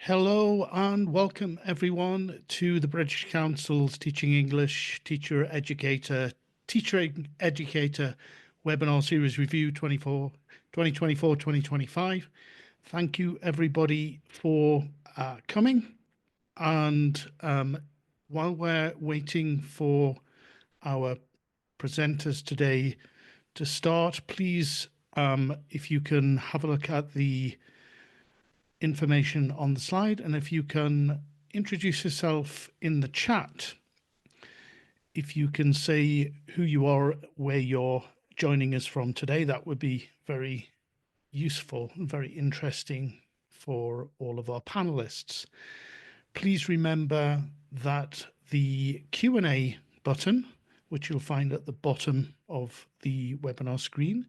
Hello and welcome everyone to the British Council's Teaching English Teacher Educator Webinar Series Review 2024-2025. Thank you everybody for coming. And while we're waiting for our presenters today to start, please, if you can have a look at the information on the slide, and if you can introduce yourself in the chat, if you can say who you are, where you're joining us from today, that would be very useful and very interesting for all of our panelists. Please remember that the Q&A button, which you'll find at the bottom of the webinar screen,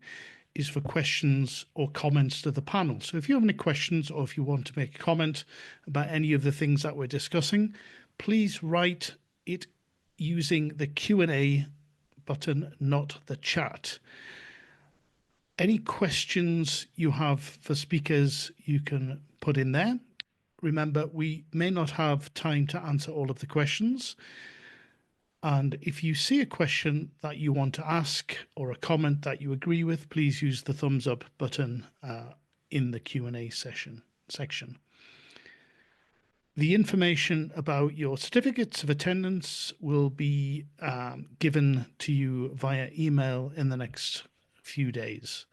is for questions or comments to the panel. So if you have any questions or if you want to make a comment about any of the things that we're discussing, please write it using the Q&A button, not the chat. Any questions you have for speakers, you can put in there. Remember, we may not have time to answer all of the questions. And if you see a question that you want to ask or a comment that you agree with, please use the thumbs up button in the Q&A section. The information about your certificates of attendance will be given to you via email in the next few days.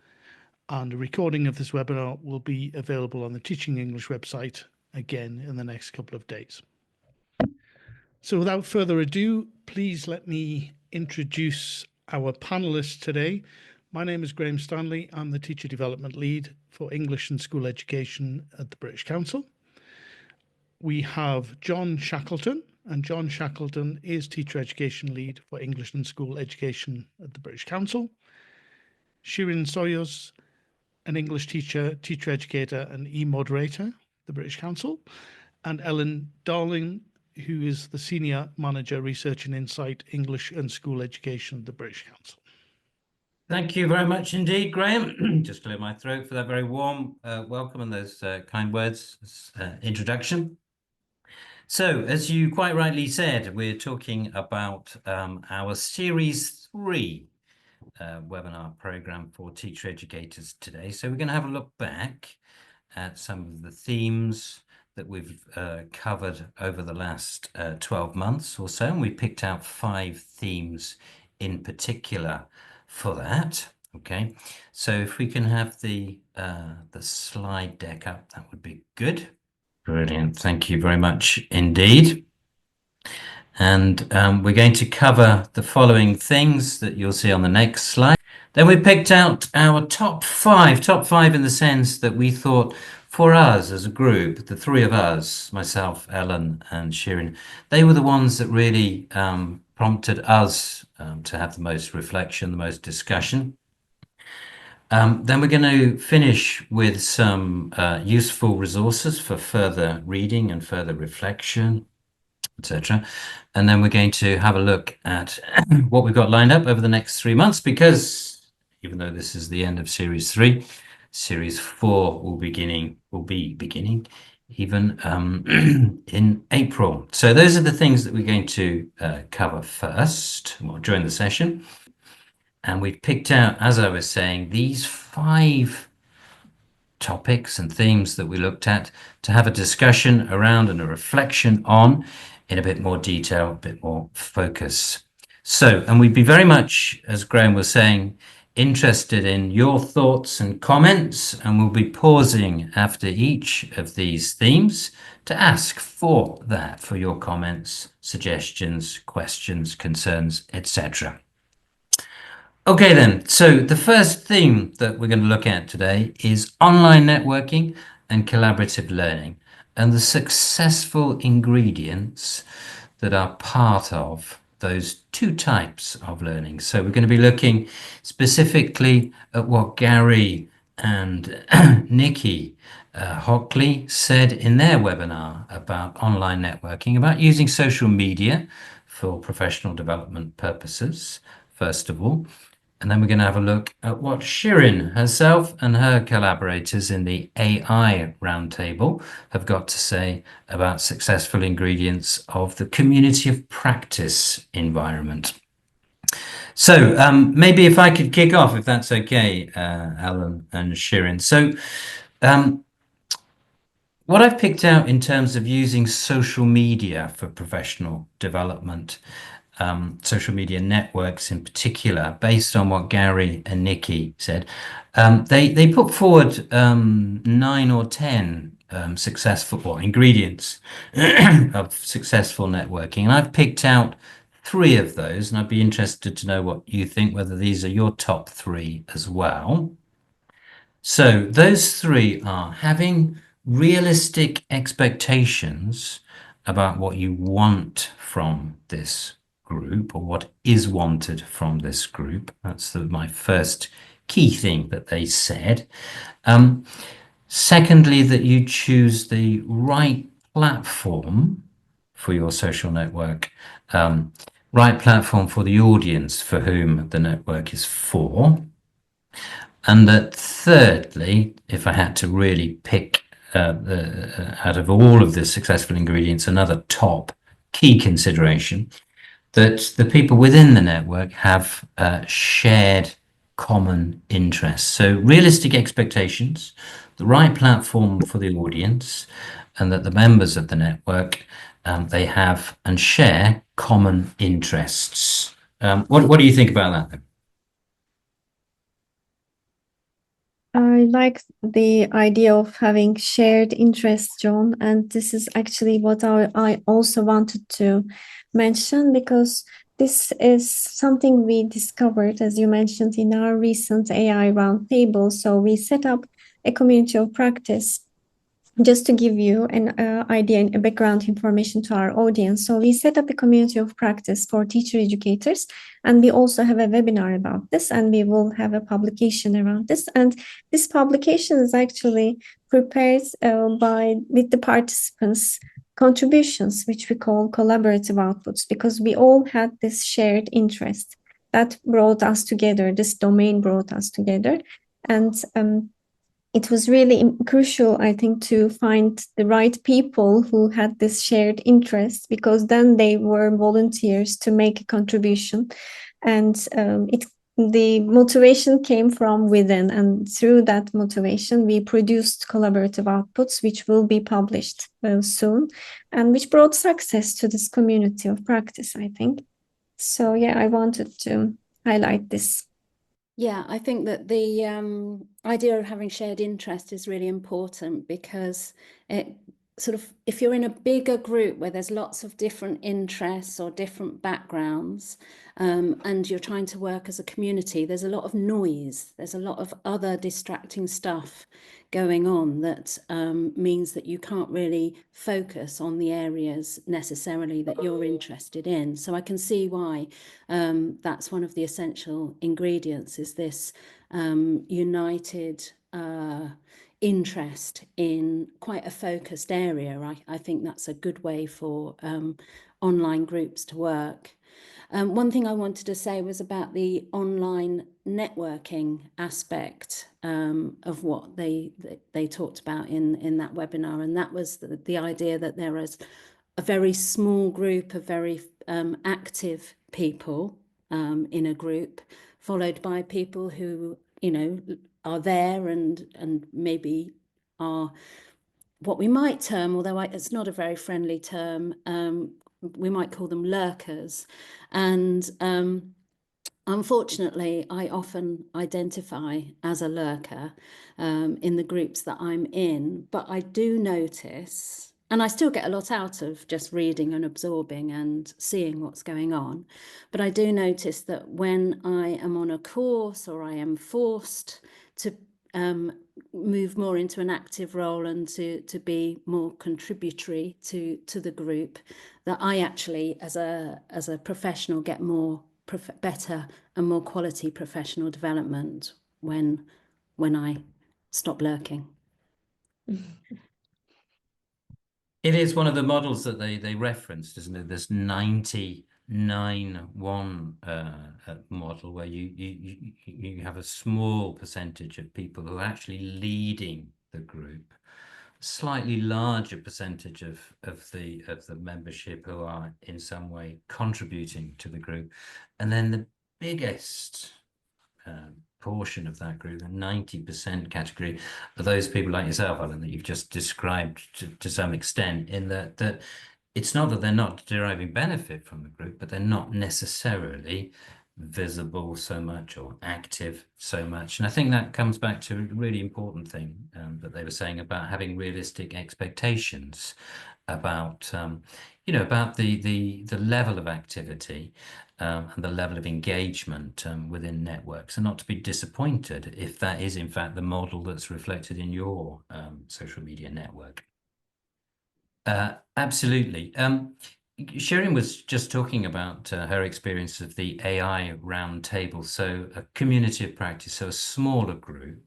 And a recording of this webinar will be available on the Teaching English website again in the next couple of days. So without further ado, please let me introduce our panelists today. My name is Graham Stanley. I'm the Teacher Development Lead for English and School Education at the British Council. We have John Shackleton, and John Shackleton is Teacher Education Lead for English and School Education at the British Council. Shirin Soyuz, an English teacher, teacher educator, and e-moderator, the British Council. And Ellen Darling, who is the Senior Manager, Research and Insight, English and School Education at the British Council. Thank you very much indeed, Graham. Just clear my throat for that very warm welcome and those kind words, introduction. So, as you quite rightly said, we're talking about our Series 3 webinar program for teacher educators today. So we're going to have a look back at some of the themes that we've covered over the last 12 months or so, and we picked out 5 themes in particular for that. Okay, so if we can have the slide deck up, that would be good. Brilliant, thank you very much indeed. And we're going to cover the following things that you'll see on the next slide. Then we picked out our top five in the sense that we thought for us as a group, the 3 of us, myself, Ellen and Shirin, they were the ones that really prompted us to have the most reflection, the most discussion. Then we're going to finish with some useful resources for further reading and further reflection, etc. And then we're going to have a look at what we've got lined up over the next 3 months, because even though this is the end of Series 3, Series 4 will be beginning even in April. So those are the things that we're going to cover first during the session. And we've picked out, as I was saying, these 5 topics and themes that we looked at to have a discussion around and a reflection on in a bit more detail, a bit more focus. So, and we'd be very much, as Graham was saying, interested in your thoughts and comments, and we'll be pausing after each of these themes to ask for that, for your comments, suggestions, questions, concerns, etc. Okay then, so the first theme that we're going to look at today is online networking and collaborative learning, and the successful ingredients that are part of those 2 types of learning. So we're going to be looking specifically at what Gary and Nikki Hockley said in their webinar about online networking, about using social media for professional development purposes, first of all. And then we're going to have a look at what Shirin herself and her collaborators in the AI Roundtable have got to say about successful ingredients of the community of practice environment. So maybe if I could kick off, if that's okay, Alan and Shirin. So what I've picked out in terms of using social media for professional development, social media networks in particular, based on what Gary and Nikki said, they put forward 9 or 10 successful ingredients of successful networking. And I've picked out 3 of those, and I'd be interested to know what you think, whether these are your top 3 as well. So those 3 are having realistic expectations about what you want from this group or what is wanted from this group. That's my first key thing that they said. Secondly, that you choose the right platform for your social network, right platform for the audience for whom the network is for. And that thirdly, if I had to really pick out of all of the successful ingredients, another top key consideration, that the people within the network have shared common interests. So realistic expectations, the right platform for the audience, and that the members of the network, they have and share common interests. What do you think about that then? I like the idea of having shared interests, John, and this is actually what I also wanted to mention, because this is something we discovered, as you mentioned, in our recent AI roundtable. So we set up a community of practice. Just to give you an idea and a background information to our audience. So we set up a community of practice for teacher educators, and we also have a webinar about this, and we will have a publication around this. And this publication is actually prepared with the participants' contributions, which we call collaborative outputs, because we all had this shared interest that brought us together. This domain brought us together. And it was really crucial, I think, to find the right people who had this shared interest, because then they were volunteers to make a contribution. And the motivation came from within. And through that motivation, we produced collaborative outputs, which will be published soon, and which brought success to this community of practice, I think. So, yeah, I wanted to highlight this. Yeah, I think that the idea of having shared interest is really important, because it sort of, if you're in a bigger group where there's lots of different interests or different backgrounds, and you're trying to work as a community, there's a lot of noise, there's a lot of other distracting stuff going on that means that you can't really focus on the areas necessarily that you're interested in. So I can see why that's one of the essential ingredients, is this united interest in quite a focused area. I think that's a good way for online groups to work. One thing I wanted to say was about the online networking aspect of what they talked about in that webinar, and that was the idea that there is a very small group of very active people in a group, followed by people who, you know, are there and maybe are what we might term, although it's not a very friendly term, we might call them lurkers. And unfortunately, I often identify as a lurker in the groups that I'm in, but I do notice, and I still get a lot out of just reading and absorbing and seeing what's going on, but I do notice that when I am on a course or I am forced to move more into an active role and to be more contributory to the group, that I actually, as a professional, get more better and more quality professional development when I stop lurking. It is one of the models that they referenced, isn't it? This 90 9-1 model, where you have a small percentage of people who are actually leading the group, slightly larger percentage of the membership who are in some way contributing to the group, and then the biggest portion of that group, the 90% category, are those people like yourself, Alan, that you've just described to some extent, in that it's not that they're not deriving benefit from the group, but they're not necessarily visible so much or active so much. And I think that comes back to a really important thing that they were saying about having realistic expectations about about the level of activity and the level of engagement within networks, and not to be disappointed if that is in fact the model that's reflected in your social media network. Absolutely. Shirin was just talking about her experience of the AI roundtable, so a community of practice, so a smaller group.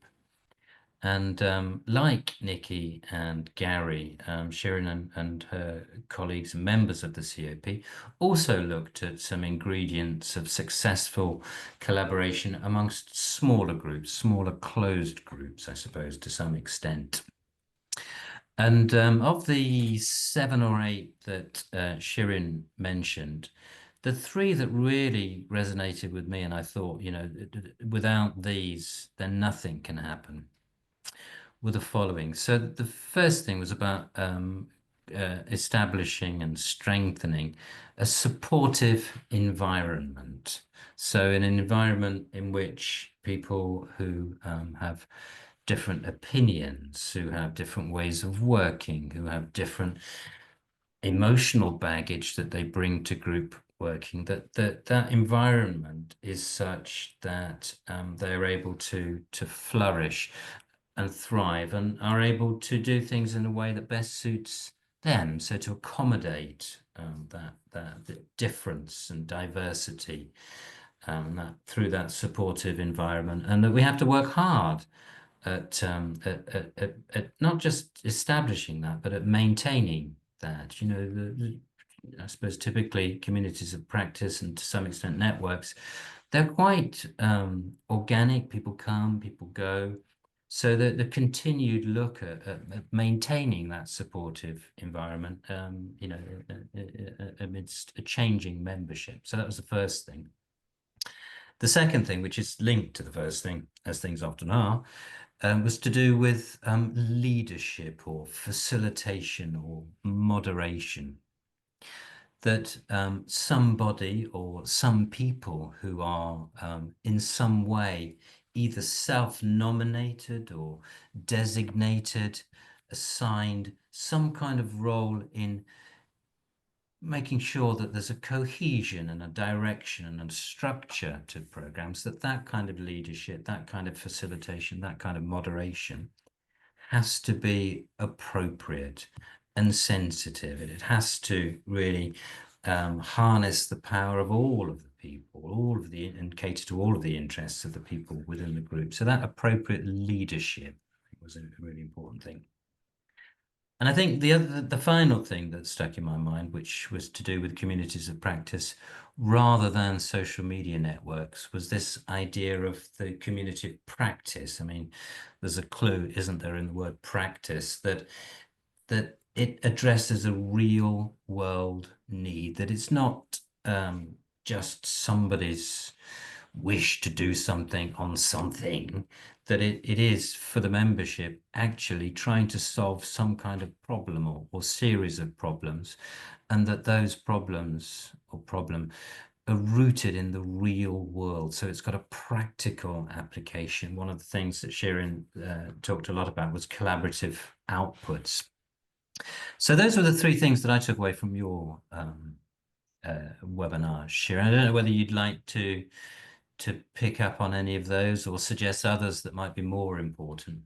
And like Nikki and Gary, Shirin and her colleagues and members of the COP also looked at some ingredients of successful collaboration amongst smaller groups, smaller closed groups, I suppose, to some extent. And of the 7 or 8 that Shirin mentioned, the 3 that really resonated with me, and I thought, without these, then nothing can happen, were the following. So the first thing was about establishing and strengthening a supportive environment. So in an environment in which people who have different opinions, who have different ways of working, who have different emotional baggage that they bring to group working, that environment is such that they're able to flourish and thrive, and are able to do things in a way that best suits them. So to accommodate that difference and diversity through that supportive environment, and that we have to work hard at not just establishing that, but at maintaining that. I suppose typically communities of practice, and to some extent networks, they're quite organic. People come, people go. So the continued look at maintaining that supportive environment, amidst a changing membership. So that was the first thing. The second thing, which is linked to the first thing, as things often are, was to do with leadership or facilitation or moderation. That somebody or some people who are in some way either self-nominated or designated, assigned some kind of role in making sure that there's a cohesion and a direction and a structure to programs, that kind of leadership, that kind of facilitation, that kind of moderation has to be appropriate and sensitive. It has to really harness the power of all of the people, and cater to all of the interests of the people within the group. So that appropriate leadership was a really important thing. And I think the final thing that stuck in my mind, which was to do with communities of practice rather than social media networks, was this idea of the community of practice. I mean, there's a clue, isn't there, in the word practice, that it addresses a real world need, that it's not just somebody's wish to do something on something, that it is for the membership actually trying to solve some kind of problem or series of problems, and that those problems or problem are rooted in the real world. So it's got a practical application. One of the things that Shirin talked a lot about was collaborative outputs. So those were the 3 things that I took away from your webinar, Shirin. I don't know whether you'd like to pick up on any of those or suggest others that might be more important.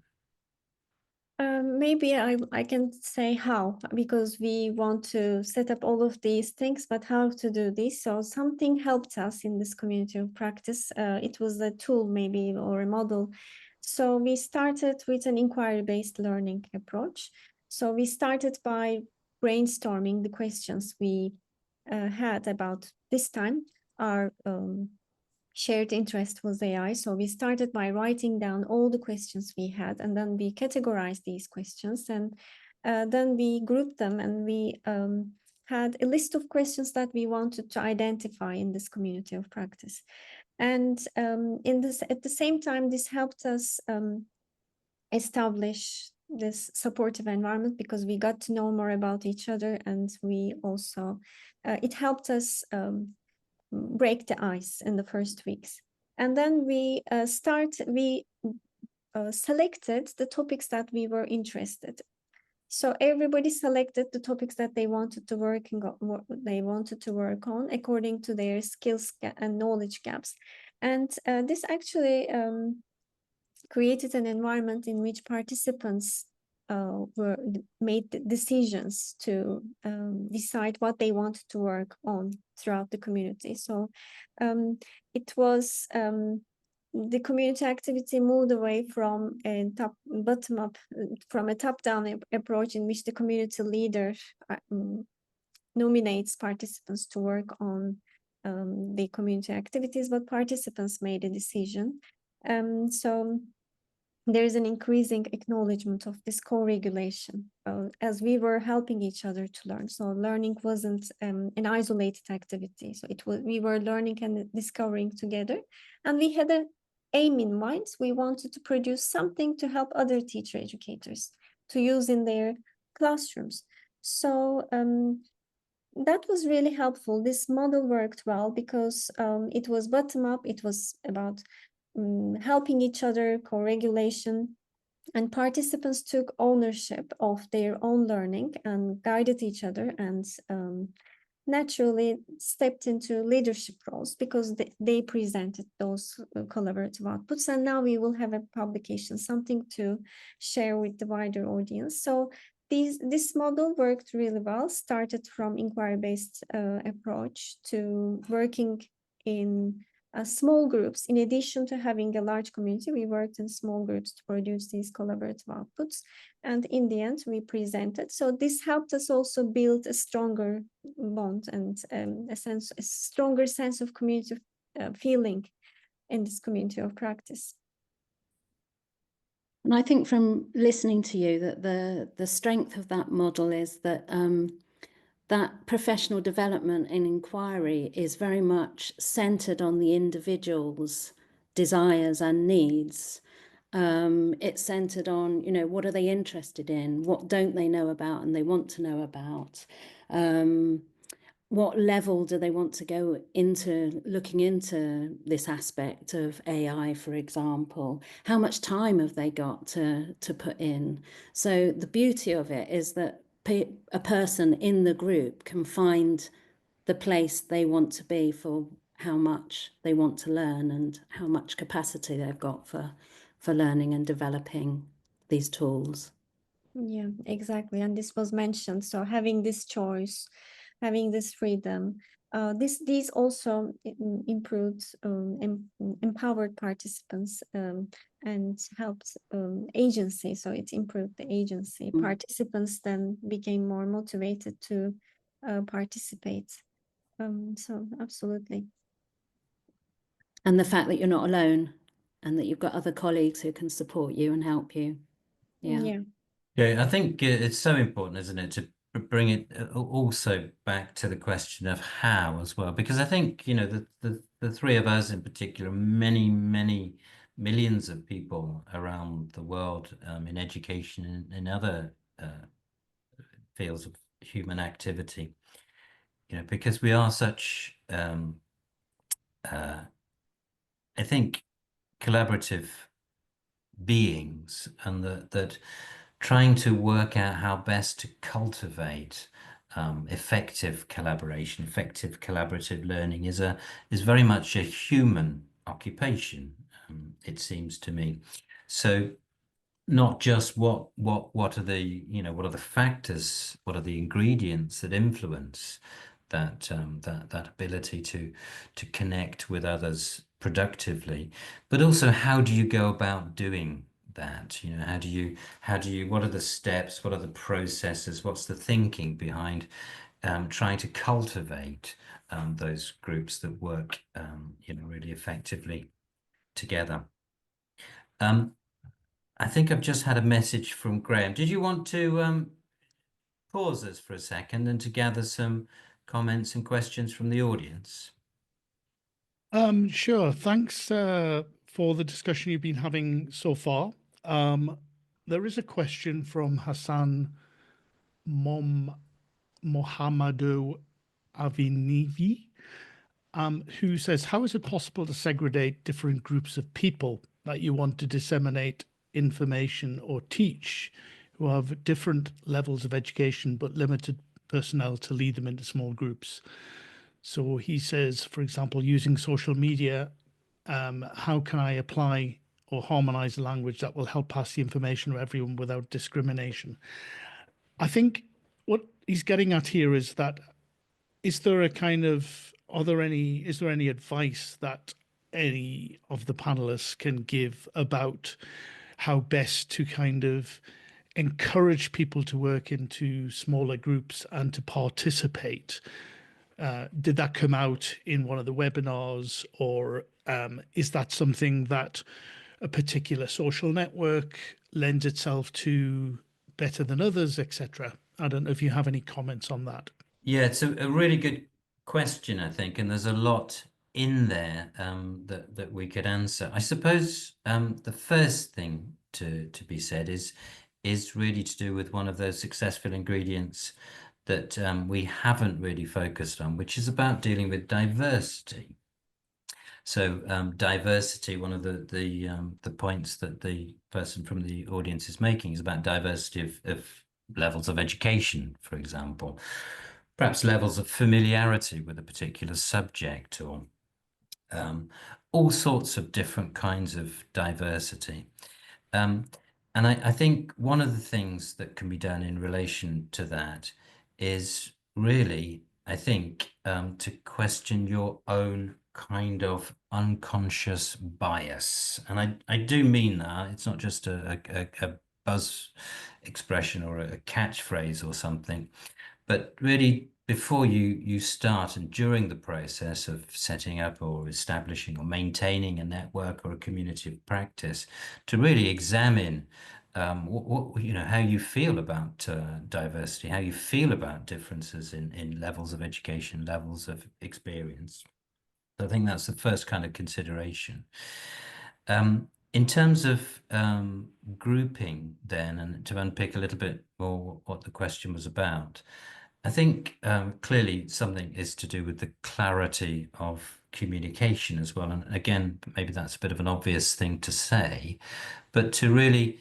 Maybe I can say how, because we want to set up all of these things, but how to do this. So something helped us in this community of practice. It was a tool maybe, or a model. So we started with an inquiry-based learning approach. So we started by brainstorming the questions we had about this time, our shared interest was AI. So we started by writing down all the questions we had, and then we categorized these questions, and then we grouped them, and we had a list of questions that we wanted to identify in this community of practice. And at the same time, this helped us establish this supportive environment, because we got to know more about each other, and we also it helped us break the ice in the first weeks. And then we selected the topics that we were interested in. So everybody selected the topics that they wanted to work on according to their skills and knowledge gaps. And this actually created an environment in which participants made decisions to decide what they wanted to work on throughout the community. So it was the community activity moved away from a top-down approach, in which the community leader nominates participants to work on the community activities, but participants made a decision. So there is an increasing acknowledgement of this co-regulation as we were helping each other to learn. So learning wasn't an isolated activity. So we were learning and discovering together, and we had an aim in mind. We wanted to produce something to help other teacher educators to use in their classrooms. So that was really helpful. This model worked well because it was bottom up. It was about helping each other, co-regulation, and participants took ownership of their own learning and guided each other, and naturally stepped into leadership roles because they presented those collaborative outputs. And now we will have a publication, something to share with the wider audience. So this model worked really well, started from inquiry-based approach to working in small groups. In addition to having a large community, we worked in small groups to produce these collaborative outputs. And in the end, we presented. So this helped us also build a stronger bond and a stronger sense of community feeling in this community of practice. And I think from listening to you that the strength of that model is that that professional development and inquiry is very much centered on the individual's desires and needs. It's centered on, what are they interested in? What don't they know about and they want to know about? What level do they want to go into looking into this aspect of AI, for example? How much time have they got to put in? So the beauty of it is that a person in the group can find the place they want to be for how much they want to learn and how much capacity they've got for learning and developing these tools. Yeah, exactly. And this was mentioned. So having this choice, having this freedom, these also improved, empowered participants and helped agency. So it improved the agency. Participants then became more motivated to participate. So absolutely. And the fact that you're not alone and that you've got other colleagues who can support you and help you. Yeah. Yeah, I think it's so important, isn't it, to bring it also back to the question of how as well, because I think, the three of us in particular, many millions of people around the world in education and in other fields of human activity, because we are such, I think, collaborative beings, and that trying to work out how best to cultivate effective collaboration, effective collaborative learning is very much a human occupation, it seems to me. So not just what are the what are the factors, what are the ingredients that influence that that ability to connect with others productively, but also how do you go about doing that? How do you what are the steps, what are the processes, what's the thinking behind trying to cultivate those groups that work, really effectively together. I think I've just had a message from Graham. Did you want to pause us for a second and to gather some comments and questions from the audience? Sure. Thanks for the discussion you've been having so far. There is a question from Hassan Mohammadou Avinivi, who says, how is it possible to segregate different groups of people that you want to disseminate information or teach, who have different levels of education but limited personnel to lead them into small groups? So he says, for example, using social media, how can I apply or harmonize a language that will help pass the information to everyone without discrimination? I think what he's getting at here is that, is there any advice that any of the panelists can give about how best to kind of encourage people to work into smaller groups and to participate? Did that come out in one of the webinars, or is that something that a particular social network lends itself to better than others, etc.? I don't know if you have any comments on that. Yeah, it's a really good question, I think, and there's a lot in there that we could answer. I suppose the first thing to be said is really to do with one of those successful ingredients that we haven't really focused on, which is about dealing with diversity. So diversity, one of the points that the person from the audience is making is about diversity of levels of education, for example, perhaps levels of familiarity with a particular subject, or all sorts of different kinds of diversity. And I think one of the things that can be done in relation to that is really, I think, to question your own kind of unconscious bias. And I do mean that. It's not just a buzz expression or a catchphrase or something, but really before you start and during the process of setting up or establishing or maintaining a network or a community of practice, to really examine how you feel about diversity, how you feel about differences in levels of education, levels of experience. So I think that's the first kind of consideration. In terms of grouping then, and to unpick a little bit more what the question was about, I think clearly something is to do with the clarity of communication as well. And again, maybe that's a bit of an obvious thing to say, but to really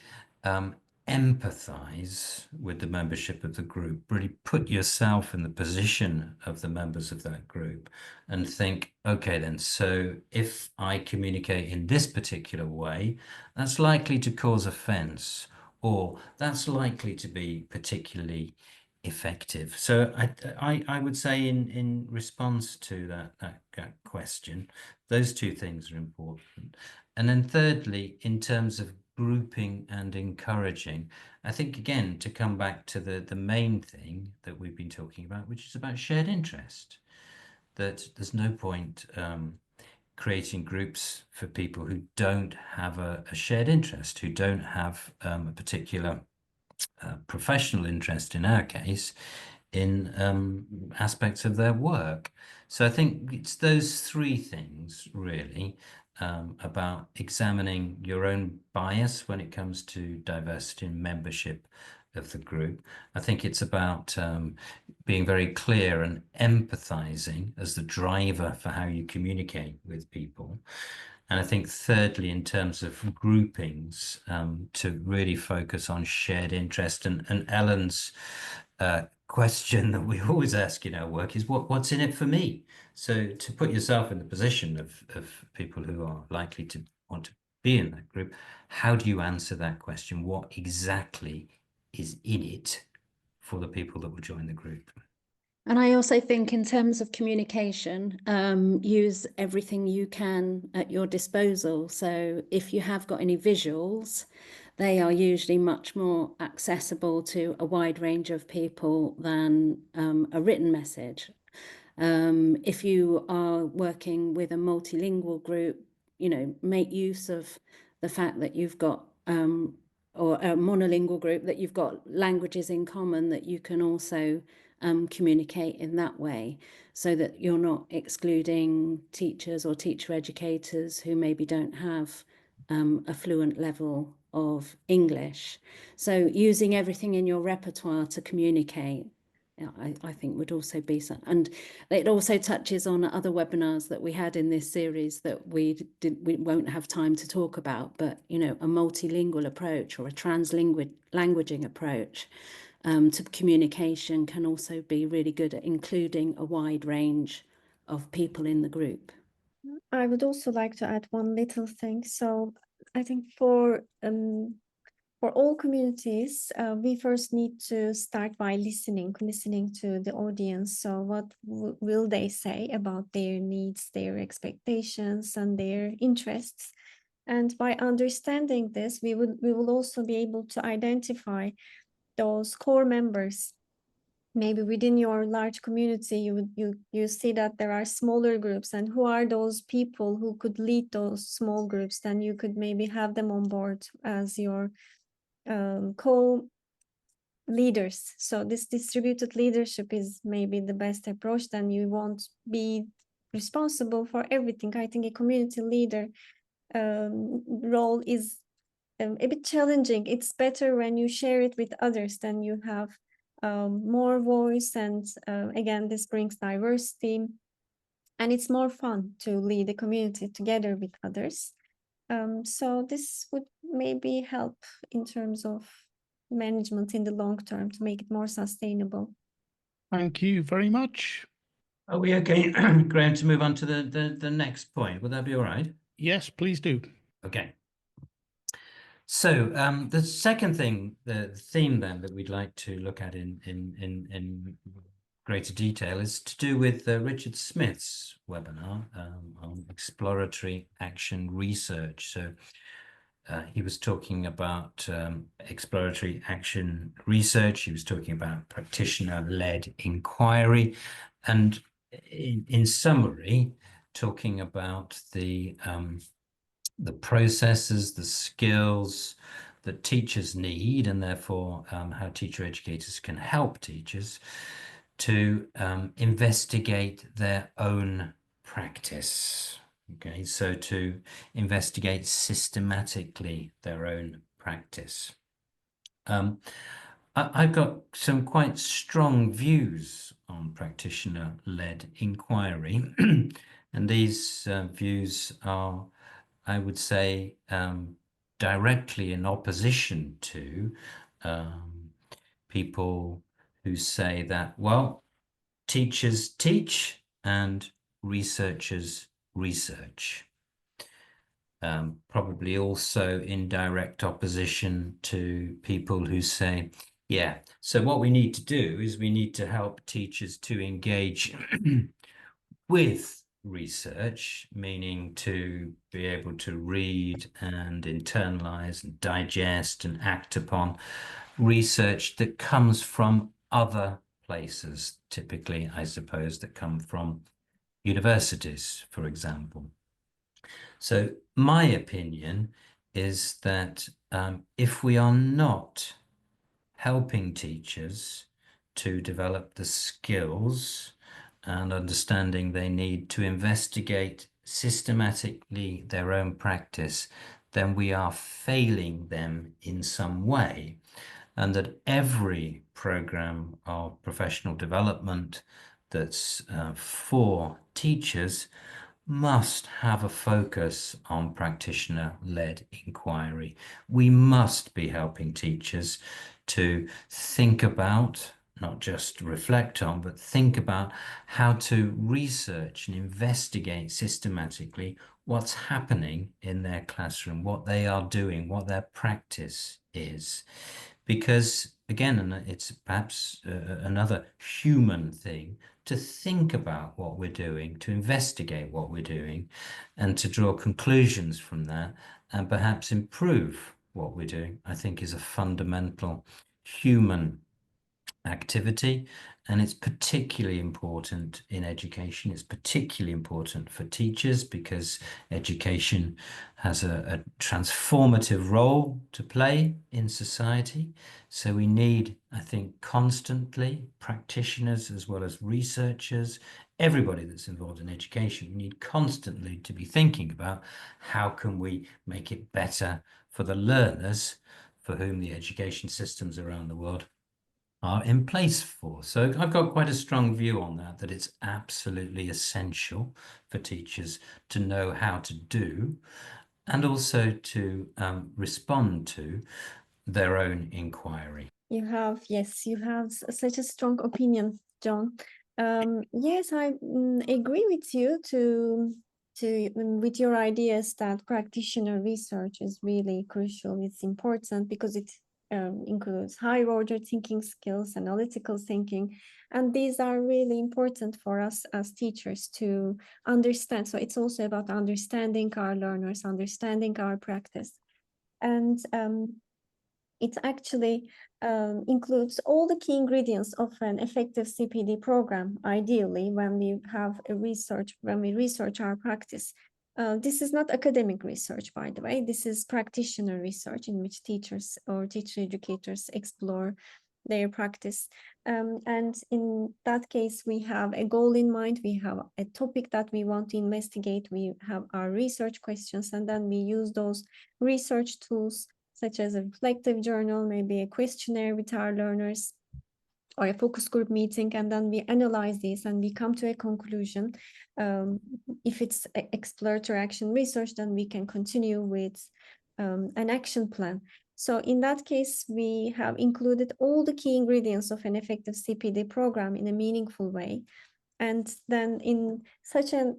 empathize with the membership of the group, really put yourself in the position of the members of that group and think, okay, then, so if I communicate in this particular way, that's likely to cause offense, or that's likely to be particularly effective. So I would say in response to that question, those two things are important. And then thirdly, in terms of grouping and encouraging, I think, again, to come back to the main thing that we've been talking about, which is about shared interest, that there's no point creating groups for people who don't have a shared interest, who don't have a particular professional interest, in our case, in aspects of their work. So I think it's those three things really, about examining your own bias when it comes to diversity and membership of the group. I think it's about being very clear and empathizing as the driver for how you communicate with people. And I think thirdly, in terms of groupings, to really focus on shared interest. And Ellen's question that we always ask in our work is, what's in it for me? So to put yourself in the position of people who are likely to want to be in that group, how do you answer that question? What exactly is in it for the people that will join the group? And I also think in terms of communication, use everything you can at your disposal. So if you have got any visuals, they are usually much more accessible to a wide range of people than a written message. If you are working with a multilingual group, make use of the fact that you've got, or a monolingual group, that you've got languages in common that you can also communicate in that way, so that you're not excluding teachers or teacher educators who maybe don't have a fluent level of English. So using everything in your repertoire to communicate, I think would also be some, and it also touches on other webinars that we had in this series that we won't have time to talk about, but a multilingual approach or a translanguaging approach to communication can also be really good at including a wide range of people in the group. I would also like to add one little thing. So I think for all communities, we first need to start by listening to the audience. So what will they say about their needs, their expectations, and their interests? And by understanding this, we will also be able to identify those core members. Maybe within your large community, you see that there are smaller groups, and who are those people who could lead those small groups? Then you could maybe have them on board as your co-leaders. So this distributed leadership is maybe the best approach. Then you won't be responsible for everything. I think a community leader role is a bit challenging. It's better when you share it with others, then you have more voice, and again, this brings diversity, and it's more fun to lead a community together with others. So this would maybe help in terms of management in the long term to make it more sustainable. Thank you very much. Are we okay, Graham, to move on to the next point? Would that be all right? Yes, please do. Okay. So the second thing, the theme then that we'd like to look at in greater detail is to do with Richard Smith's webinar on exploratory action research. So he was talking about exploratory action research. He was talking about practitioner-led inquiry, and in summary, talking about the processes, the skills that teachers need, and therefore how teacher educators can help teachers to investigate their own practice. Okay, so to investigate systematically their own practice. I've got some quite strong views on practitioner-led inquiry, and these views are, I would say, directly in opposition to people who say that, well, teachers teach and researchers research. Probably also in direct opposition to people who say, yeah, so what we need to do is we need to help teachers to engage with research, meaning to be able to read and internalize and digest and act upon research that comes from other places, typically, I suppose, that come from universities, for example. So my opinion is that if we are not helping teachers to develop the skills and understanding they need to investigate systematically their own practice, then we are failing them in some way, and that every program of professional development that's for teachers must have a focus on practitioner-led inquiry. We must be helping teachers to think about, not just reflect on, but think about how to research and investigate systematically what's happening in their classroom, what they are doing, what their practice is. Because, again, it's perhaps another human thing to think about what we're doing, to investigate what we're doing, and to draw conclusions from that, and perhaps improve what we're doing, I think is a fundamental human activity, and it's particularly important in education. It's particularly important for teachers because education has a transformative role to play in society. So we need, I think, constantly practitioners as well as researchers, everybody that's involved in education. We need constantly to be thinking about how can we make it better for the learners for whom the education systems around the world are in place for. So I've got quite a strong view on that, that it's absolutely essential for teachers to know how to do and also to respond to their own inquiry. Yes, you have such a strong opinion, John. Yes, I agree with you with your ideas that practitioner research is really crucial. It's important because it includes higher order thinking skills, analytical thinking, and these are really important for us as teachers to understand. So it's also about understanding our learners, understanding our practice, and it actually includes all the key ingredients of an effective CPD program, ideally, when we research our practice. This is not academic research, by the way. This is practitioner research in which teachers or teacher educators explore their practice. And in that case, we have a goal in mind. We have a topic that we want to investigate. We have our research questions, and then we use those research tools such as a reflective journal, maybe a questionnaire with our learners, or a focus group meeting, and then we analyze this and we come to a conclusion. If it's exploratory action research, then we can continue with an action plan. So in that case, we have included all the key ingredients of an effective CPD program in a meaningful way. And then in such a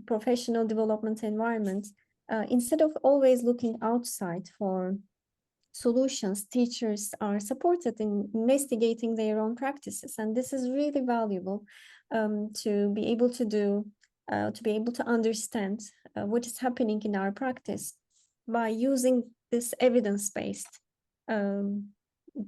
professional development environment, instead of always looking outside for solutions, teachers are supported in investigating their own practices. And this is really valuable to be able to understand what is happening in our practice by using this evidence-based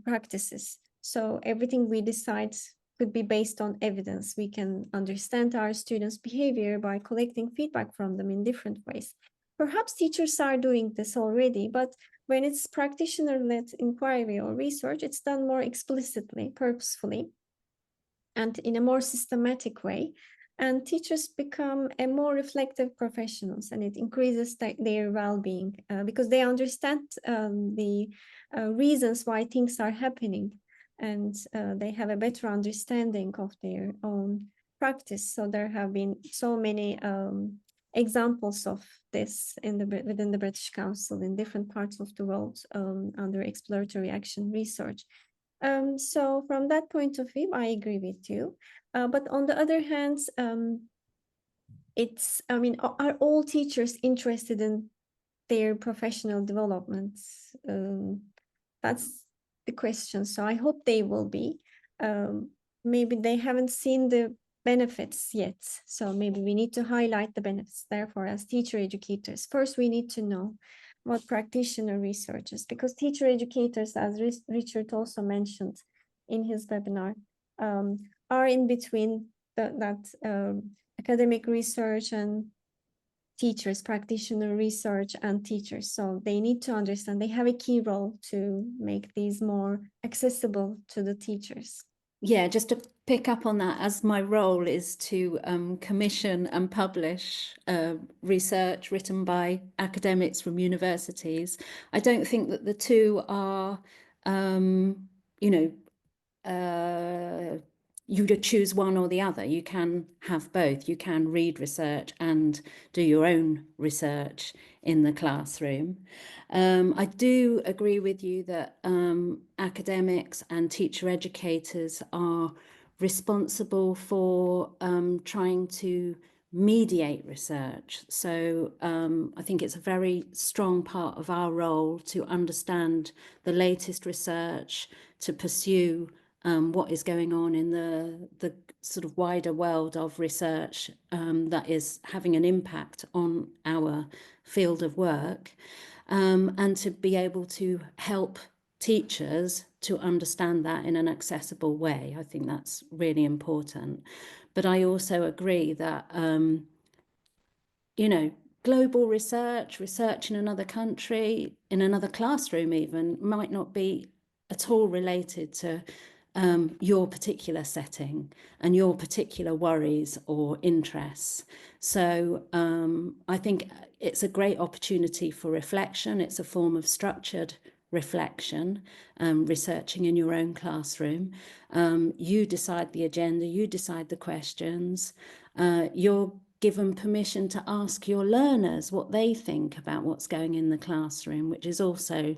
practices. So everything we decide could be based on evidence. We can understand our students' behavior by collecting feedback from them in different ways. Perhaps teachers are doing this already, but when it's practitioner-led inquiry or research, it's done more explicitly, purposefully, and in a more systematic way. And teachers become a more reflective professionals, and it increases their well-being because they understand the reasons why things are happening, and they have a better understanding of their own practice. So there have been so many examples of this within the British Council in different parts of the world under exploratory action research. So from that point of view, I agree with you. But on the other hand, are all teachers interested in their professional development? That's the question. So I hope they will be. Maybe they haven't seen the benefits yet. So maybe we need to highlight the benefits. Therefore, as teacher educators, first we need to know what practitioner research is, because teacher educators, as Richard also mentioned in his webinar, are in between academic research and teachers, practitioner research and teachers. So they need to understand, they have a key role to make these more accessible to the teachers. Yeah, just to pick up on that, as my role is to commission and publish research written by academics from universities, I don't think that the two are, you to choose one or the other. You can have both. You can read research and do your own research in the classroom. I do agree with you that academics and teacher educators are responsible for trying to mediate research. So I think it's a very strong part of our role to understand the latest research, to pursue what is going on in the sort of wider world of research that is having an impact on our field of work. and to be able to help teachers to understand that in an accessible way. I think that's really important. But I also agree that, you know, global research in another country, in another classroom even, might not be at all related to your particular setting and your particular worries or interests. So I think it's a great opportunity for reflection. It's a form of structured reflection, researching in your own classroom. You decide the agenda, you decide the questions. You're given permission to ask your learners what they think about what's going in the classroom, which is also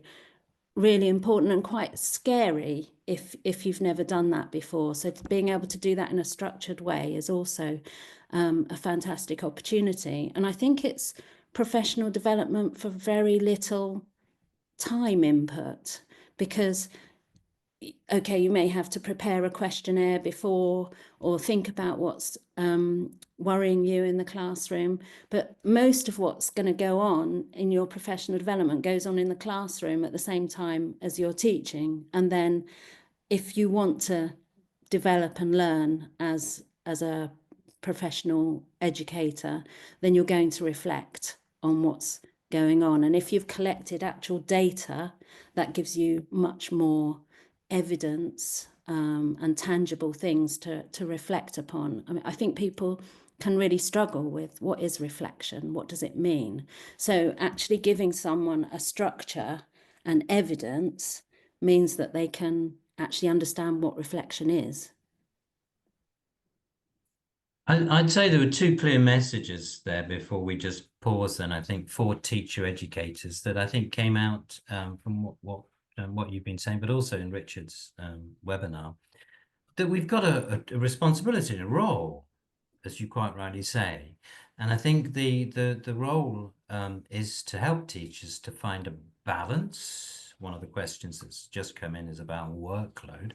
really important and quite scary if you've never done that before. So being able to do that in a structured way is also a fantastic opportunity. And I think it's professional development for very little time input, because okay, you may have to prepare a questionnaire before or think about what's worrying you in the classroom, but most of what's going to go on in your professional development goes on in the classroom at the same time as you're teaching. And then if you want to develop and learn as a professional educator, then you're going to reflect on what's going on. And if you've collected actual data, that gives you much more evidence and tangible things to reflect upon. I mean, I think people can really struggle with what is reflection, what does it mean? So actually giving someone a structure and evidence means that they can actually understand what reflection is. I'd say there were two clear messages there before we just pause, and I think for teacher educators that I think came out from what you've been saying, but also in Richard's webinar, that we've got a responsibility and a role, as you quite rightly say. And I think the role is to help teachers to find a balance. One of the questions that's just come in is about workload.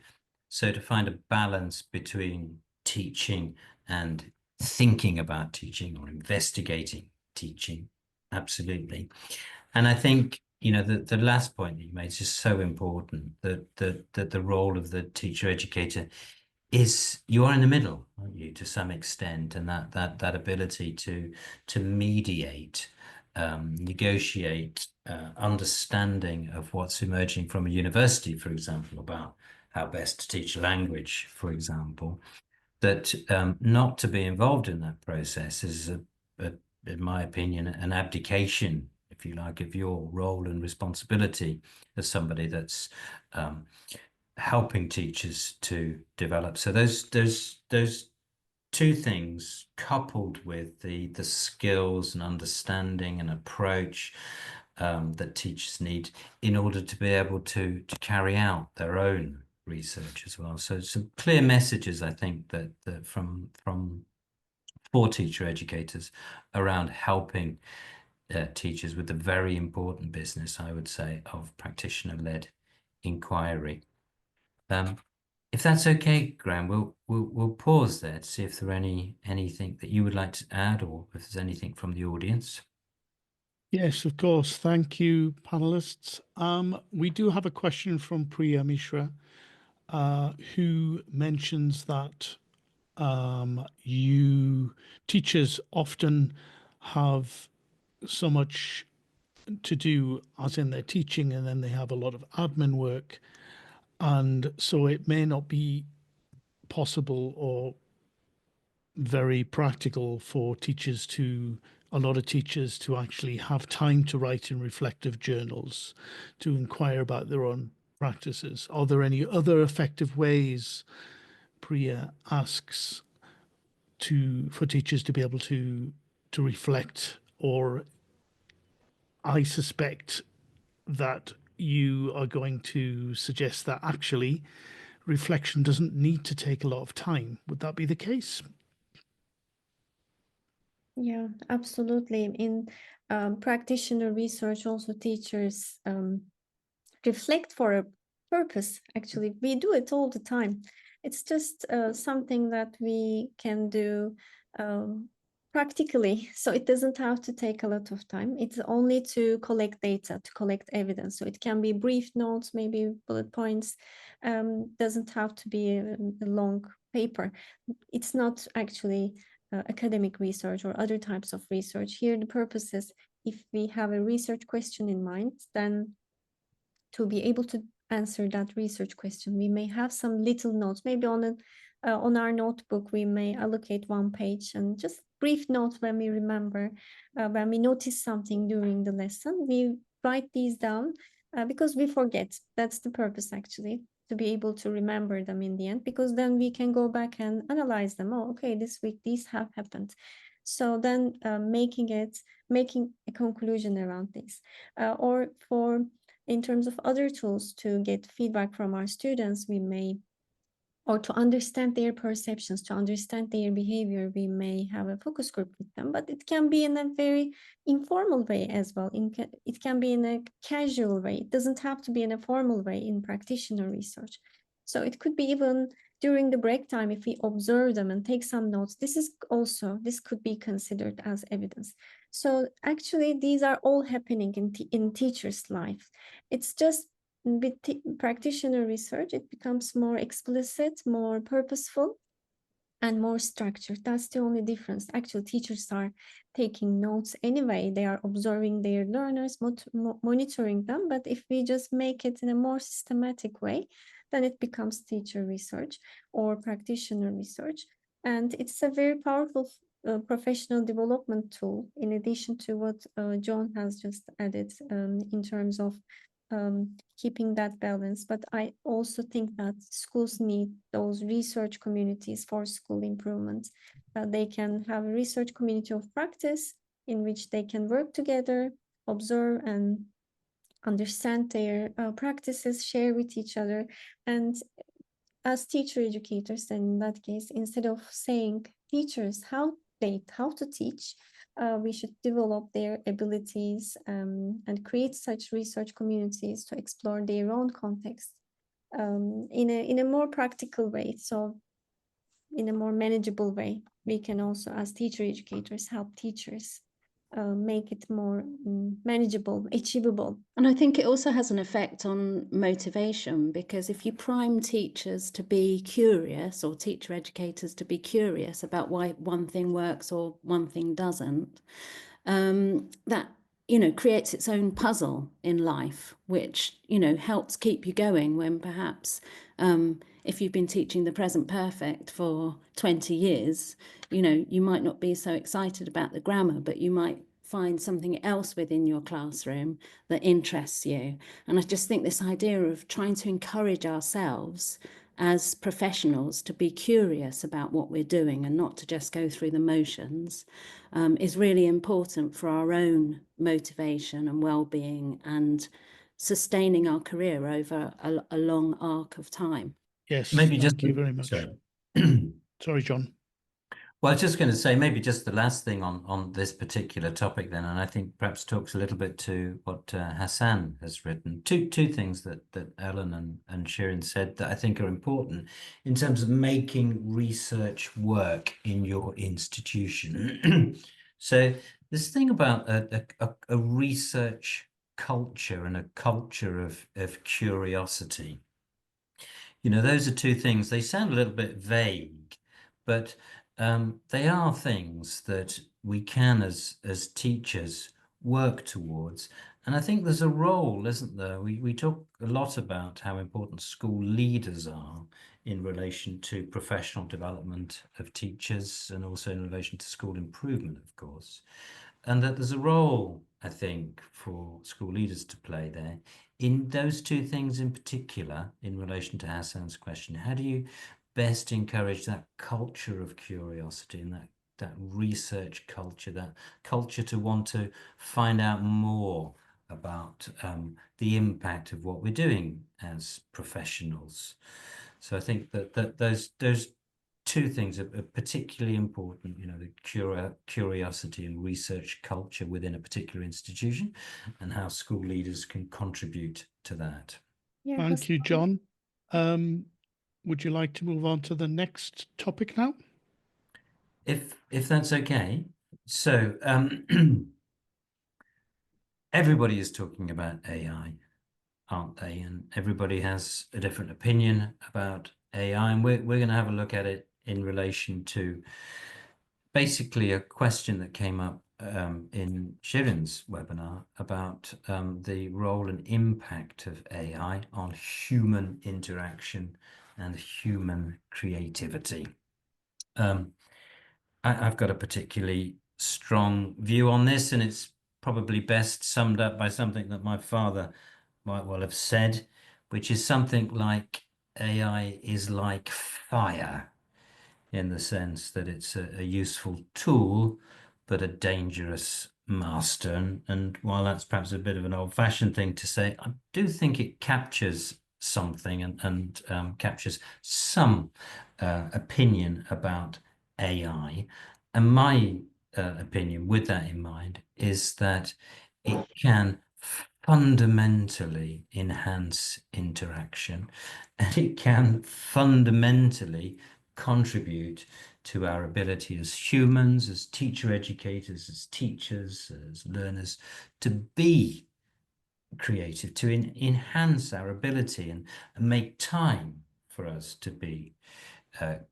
So to find a balance between teaching and thinking about teaching or investigating teaching, absolutely. And I think, you know, the last point that you made is just so important, that the role of the teacher educator is you are in the middle, aren't you, to some extent, and that ability to mediate, negotiate, understanding of what's emerging from a university, for example, about how best to teach a language, for example, that not to be involved in that process is, in my opinion, an abdication, if you like, of your role and responsibility as somebody that's helping teachers to develop. So those two things, coupled with the skills and understanding and approach that teachers need in order to be able to carry out their own research as well. So some clear messages, I think, that from for teacher educators around helping teachers with the very important business, I would say, of practitioner-led inquiry. If that's okay, Graham, we'll pause there to see if there are anything that you would like to add, or if there's anything from the audience. Yes, of course. Thank you, panelists. We do have a question from Priya Mishra, who mentions that you teachers often have so much to do, as in their teaching, and then they have a lot of admin work. And so it may not be possible or very practical for a lot of teachers to actually have time to write in reflective journals, to inquire about their own practices. Are there any other effective ways, Priya asks, for teachers to be able to reflect? Or I suspect that you are going to suggest that actually reflection doesn't need to take a lot of time. Would that be the case? Yeah, absolutely. In practitioner research, also teachers reflect for a purpose. Actually, we do it all the time. It's just something that we can do practically. So it doesn't have to take a lot of time. It's only to collect data, to collect evidence. So it can be brief notes, maybe bullet points. Doesn't have to be a long paper. It's not actually academic research or other types of research. Here, the purpose is if we have a research question in mind, then to be able to answer that research question, we may have some little notes, maybe on our notebook, we may allocate 1 page and just brief notes when we remember, when we notice something during the lesson, we write these down because we forget. That's the purpose actually, to be able to remember them in the end, because then we can go back and analyze them. Oh, okay, this week these have happened. So then making a conclusion around this, or in terms of other tools to get feedback from our students, we may, or to understand their perceptions, to understand their behavior, we may have a focus group with them, but it can be in a very informal way as well. It can be in a casual way. It doesn't have to be in a formal way in practitioner research. So it could be even during the break time, if we observe them and take some notes, this could be considered as evidence. So actually, these are all happening in teachers' life. It's just with practitioner research, it becomes more explicit, more purposeful, and more structured. That's the only difference. Actual teachers are taking notes anyway. They are observing their learners, monitoring them. But if we just make it in a more systematic way, then it becomes teacher research or practitioner research. And it's a very powerful professional development tool, in addition to what John has just added in terms of keeping that balance. But I also think that schools need those research communities for school improvement. They can have a research community of practice in which they can work together, observe and understand their practices, share with each other. And as teacher educators, then in that case, instead of saying teachers how to teach, we should develop their abilities and create such research communities to explore their own context in a more practical way. So in a more manageable way, we can also, as teacher educators, help teachers make it more manageable, achievable. And I think it also has an effect on motivation, because if you prime teachers to be curious, or teacher educators to be curious about why one thing works or one thing doesn't, that creates its own puzzle in life, which helps keep you going when perhaps if you've been teaching the present perfect for 20 years, you might not be so excited about the grammar, but you might find something else within your classroom that interests you. And I just think this idea of trying to encourage ourselves as professionals to be curious about what we're doing and not to just go through the motions is really important for our own motivation and well-being and sustaining our career over a long arc of time. Yes, Maybe thank you very much. Sorry. Sorry, John. Well, I was just going to say maybe just the last thing on this particular topic then, and I think perhaps talks a little bit to what Hassan has written. Two things that Ellen and Shirin said that I think are important in terms of making research work in your institution. So this thing about a research culture and a culture of curiosity. Those are two things. They sound a little bit vague, but they are things that we can, as teachers, work towards. And I think there's a role, isn't there? We talk a lot about how important school leaders are in relation to professional development of teachers, and also in relation to school improvement, of course. And that there's a role, I think, for school leaders to play there. In those two things in particular, in relation to Hassan's question, how do you best encourage that culture of curiosity and that research culture, that culture to want to find out more about the impact of what we're doing as professionals? So I think that those two things are particularly important, the curiosity and research culture within a particular institution, and how school leaders can contribute to that. Yeah, Thank you, John. Would you like to move on to the next topic now? If that's okay. So everybody is talking about AI, aren't they? And everybody has a different opinion about AI, and we're going to have a look at it in relation to basically a question that came up in Shirin's webinar about the role and impact of AI on human interaction and human creativity. I've got a particularly strong view on this, and it's probably best summed up by something that my father might well have said, which is something like AI is like fire, in the sense that it's a useful tool, but a dangerous master. And while that's perhaps a bit of an old-fashioned thing to say, I do think it captures something and captures some opinion about AI. And my opinion with that in mind is that it can fundamentally enhance interaction, and it can fundamentally contribute to our ability as humans, as teacher educators, as teachers, as learners, to be creative, to enhance our ability and make time for us to be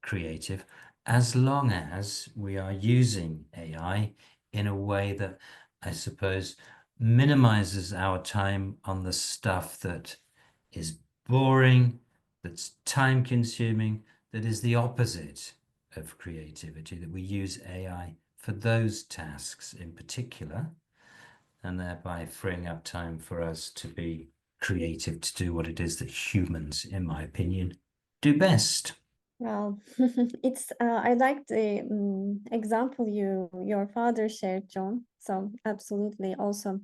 creative, as long as we are using AI in a way that, I suppose, minimizes our time on the stuff that is boring, that's time consuming, that is the opposite of creativity, that we use AI for those tasks in particular, and thereby freeing up time for us to be creative, to do what it is that humans, in my opinion, do best. Well, it's I like the example your father shared, John. So absolutely. Also,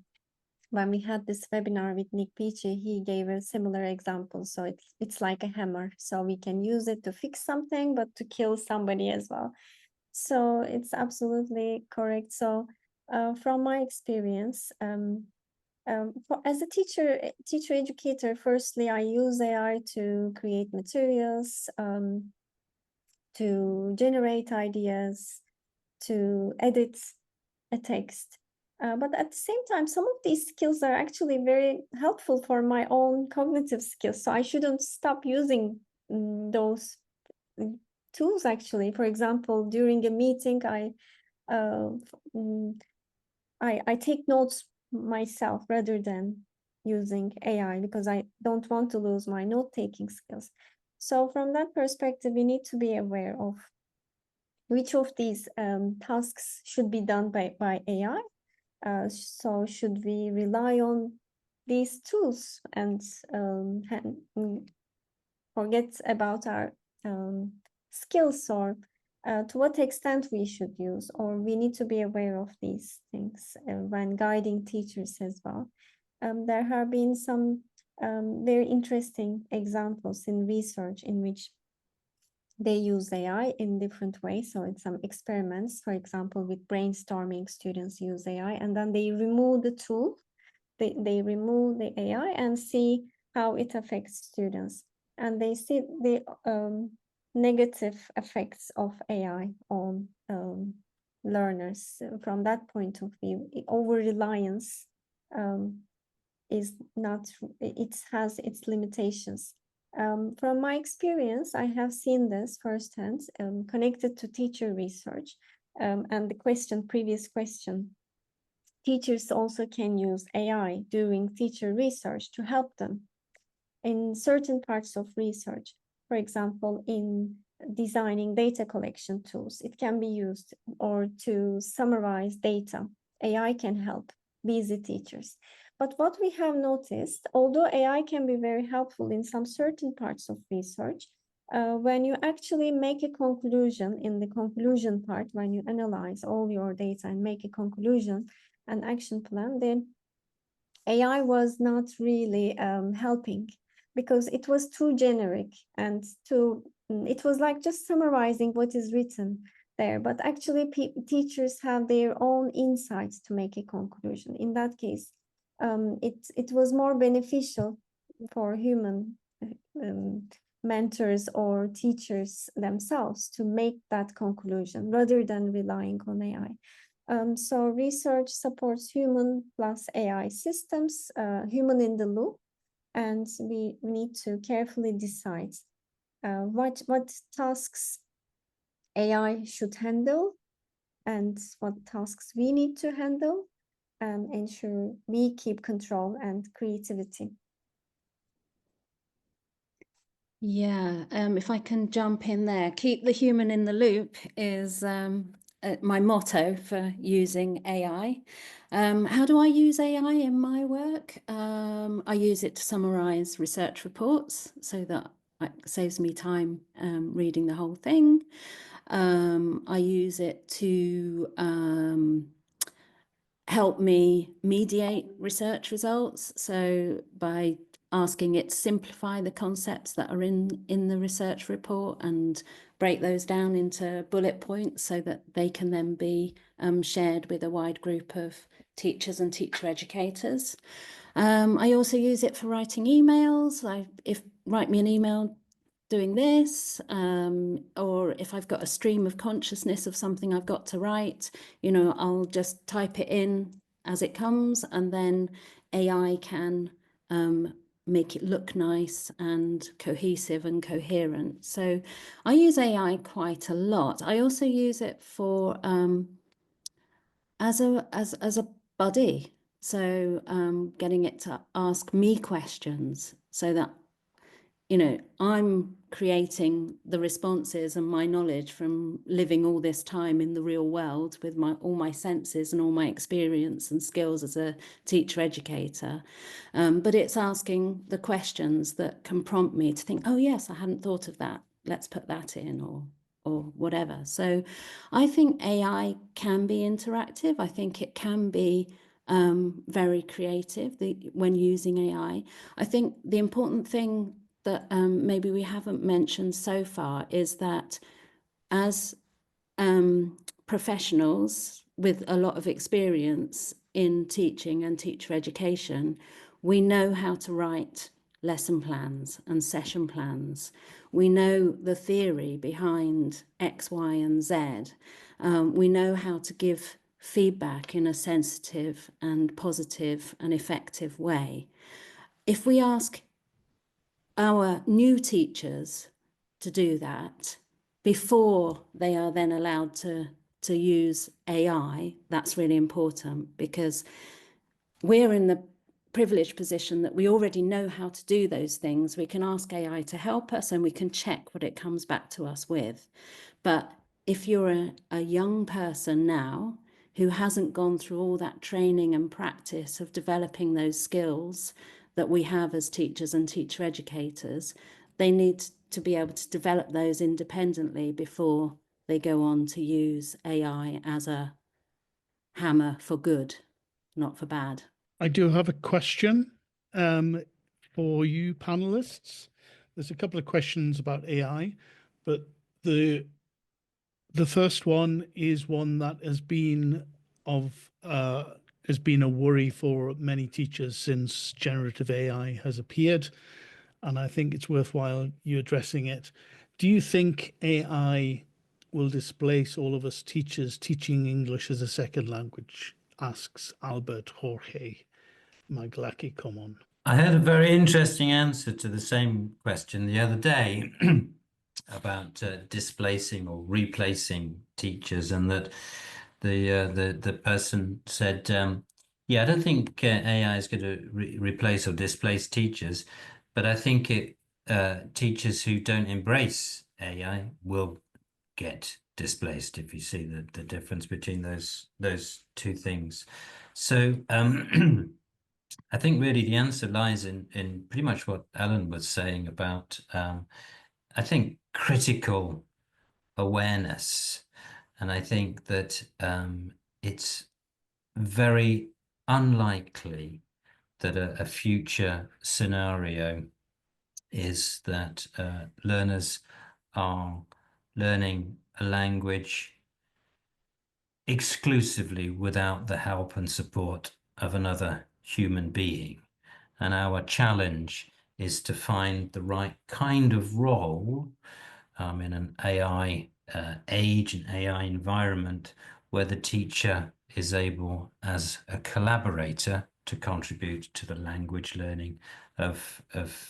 when we had this webinar with Nick Peachy, he gave a similar example. So it's like a hammer. So we can use it to fix something, but to kill somebody as well. So it's absolutely correct. So from my experience, as a teacher educator, firstly, I use AI to create materials, to generate ideas, to edit a text. But at the same time, some of these skills are actually very helpful for my own cognitive skills. So I shouldn't stop using those tools, actually. For example, during a meeting, I take notes myself rather than using AI, because I don't want to lose my note-taking skills. So from that perspective, we need to be aware of which of these tasks should be done by AI. So should we rely on these tools and forget about our skills, or to what extent we should use, or we need to be aware of these things when guiding teachers as well. There have been some very interesting examples in research in which they use AI in different ways. So it's some experiments, for example, with brainstorming, students use AI, and then they remove the tool, they remove the AI and see how it affects students. And they see the negative effects of AI on learners. From that point of view, over-reliance is not, it has its limitations. From my experience, I have seen this firsthand, connected to teacher research, and the previous question. Teachers also can use AI during teacher research to help them in certain parts of research. For example, in designing data collection tools, it can be used, or to summarize data. AI can help busy teachers. But what we have noticed, although AI can be very helpful in some certain parts of research, when you actually make a conclusion, in the conclusion part, when you analyze all your data and make a conclusion, an action plan, then AI was not really helping, because it was too generic and it was like just summarizing what is written there. But actually, teachers have their own insights to make a conclusion. In that case, it was more beneficial for human mentors or teachers themselves to make that conclusion rather than relying on AI. So research supports human plus AI systems, human in the loop, and we need to carefully decide what tasks AI should handle and what tasks we need to handle, and ensure we keep control and creativity. Yeah, if I can jump in there, keep the human in the loop is my motto for using AI. How do I use AI in my work? I use it to summarize research reports so that it saves me time reading the whole thing. I use it to help me mediate research results. So by asking it to simplify the concepts that are in the research report and break those down into bullet points so that they can then be shared with a wide group of teachers and teacher educators. I also use it for writing emails. Write me an email doing this, or if I've got a stream of consciousness of something I've got to write, I'll just type it in as it comes, and then AI can make it look nice and cohesive and coherent. So I use AI quite a lot. I also use it for as a buddy. So getting it to ask me questions so that I'm creating the responses and my knowledge from living all this time in the real world with all my senses and all my experience and skills as a teacher educator. But it's asking the questions that can prompt me to think, oh yes, I hadn't thought of that. Let's put that in, or whatever. So I think AI can be interactive. I think it can be very creative when using AI. I think the important thing that maybe we haven't mentioned so far is that as professionals with a lot of experience in teaching and teacher education, we know how to write lesson plans and session plans. We know the theory behind X, Y, and Z. We know how to give feedback in a sensitive and positive and effective way. If we ask our new teachers to do that before they are then allowed to use AI, that's really important, because we're in the privileged position that we already know how to do those things. We can ask AI to help us and we can check what it comes back to us with. But if you're a young person now who hasn't gone through all that training and practice of developing those skills that we have as teachers and teacher educators, they need to be able to develop those independently before they go on to use AI as a hammer for good, not for bad. I do have a question for you panelists. There's a couple of questions about AI, but the first one is one that has been a worry for many teachers since generative AI has appeared, and I think it's worthwhile you addressing it. Do you think AI will displace all of us teachers teaching English as a second language? Asks Albert Jorge Maglaki. Come on. I had a very interesting answer to the same question the other day about displacing or replacing teachers, and that the person said, yeah, I don't think AI is going to replace or displace teachers, but I think teachers who don't embrace AI will get displaced, if you see the difference between those two things. So I think really the answer lies in pretty much what Alan was saying about I think critical awareness. And I think that it's very unlikely that a future scenario is that learners are learning a language exclusively without the help and support of another human being. And our challenge is to find the right kind of role in an AI age and AI environment where the teacher is able, as a collaborator, to contribute to the language learning of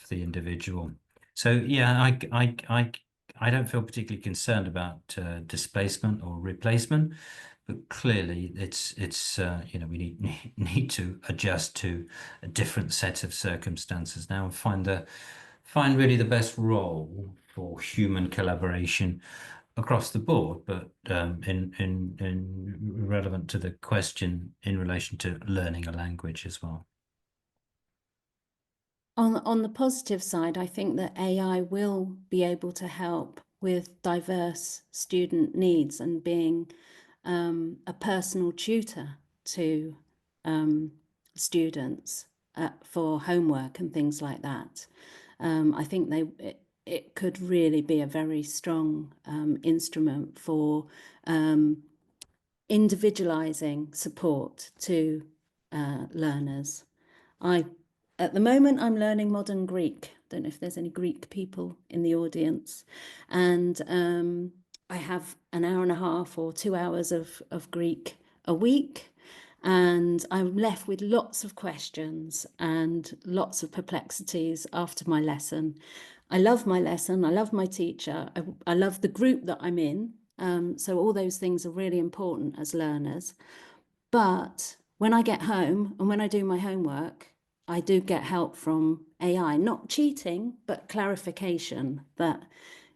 the individual. So yeah, I don't feel particularly concerned about displacement or replacement, but clearly it's you know, we need to adjust to a different set of circumstances now and find really the best role for human collaboration across the board, but in relevant to the question in relation to learning a language as well. On the positive side, I think that AI will be able to help with diverse student needs and being a personal tutor to students for homework and things like that. I think it could really be a very strong instrument for individualizing support to learners. At the moment, I'm learning modern Greek. Don't know if there's any Greek people in the audience. And I have an hour and a half or 2 hours of Greek a week. And I'm left with lots of questions and lots of perplexities after my lesson. I love my lesson. I love my teacher. I love the group that I'm in. So all those things are really important as learners. But when I get home and when I do my homework, I do get help from AI, not cheating, but clarification that,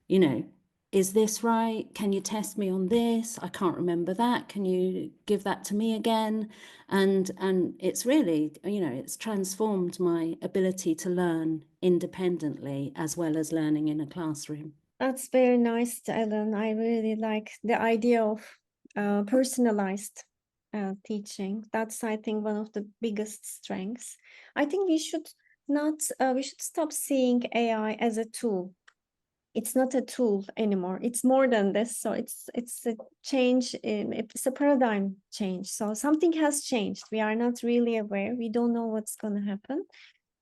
you know, is this right? Can you test me on this? I can't remember that. Can you give that to me again? And it's really, you know, it's transformed my ability to learn independently as well as learning in a classroom. That's very nice, Ellen. I really like the idea of personalized teaching. That's, I think, one of the biggest strengths. I think we should stop seeing AI as a tool. It's not a tool anymore. It's more than this. So it's a change. It's a paradigm change. So something has changed. We are not really aware. We don't know what's going to happen.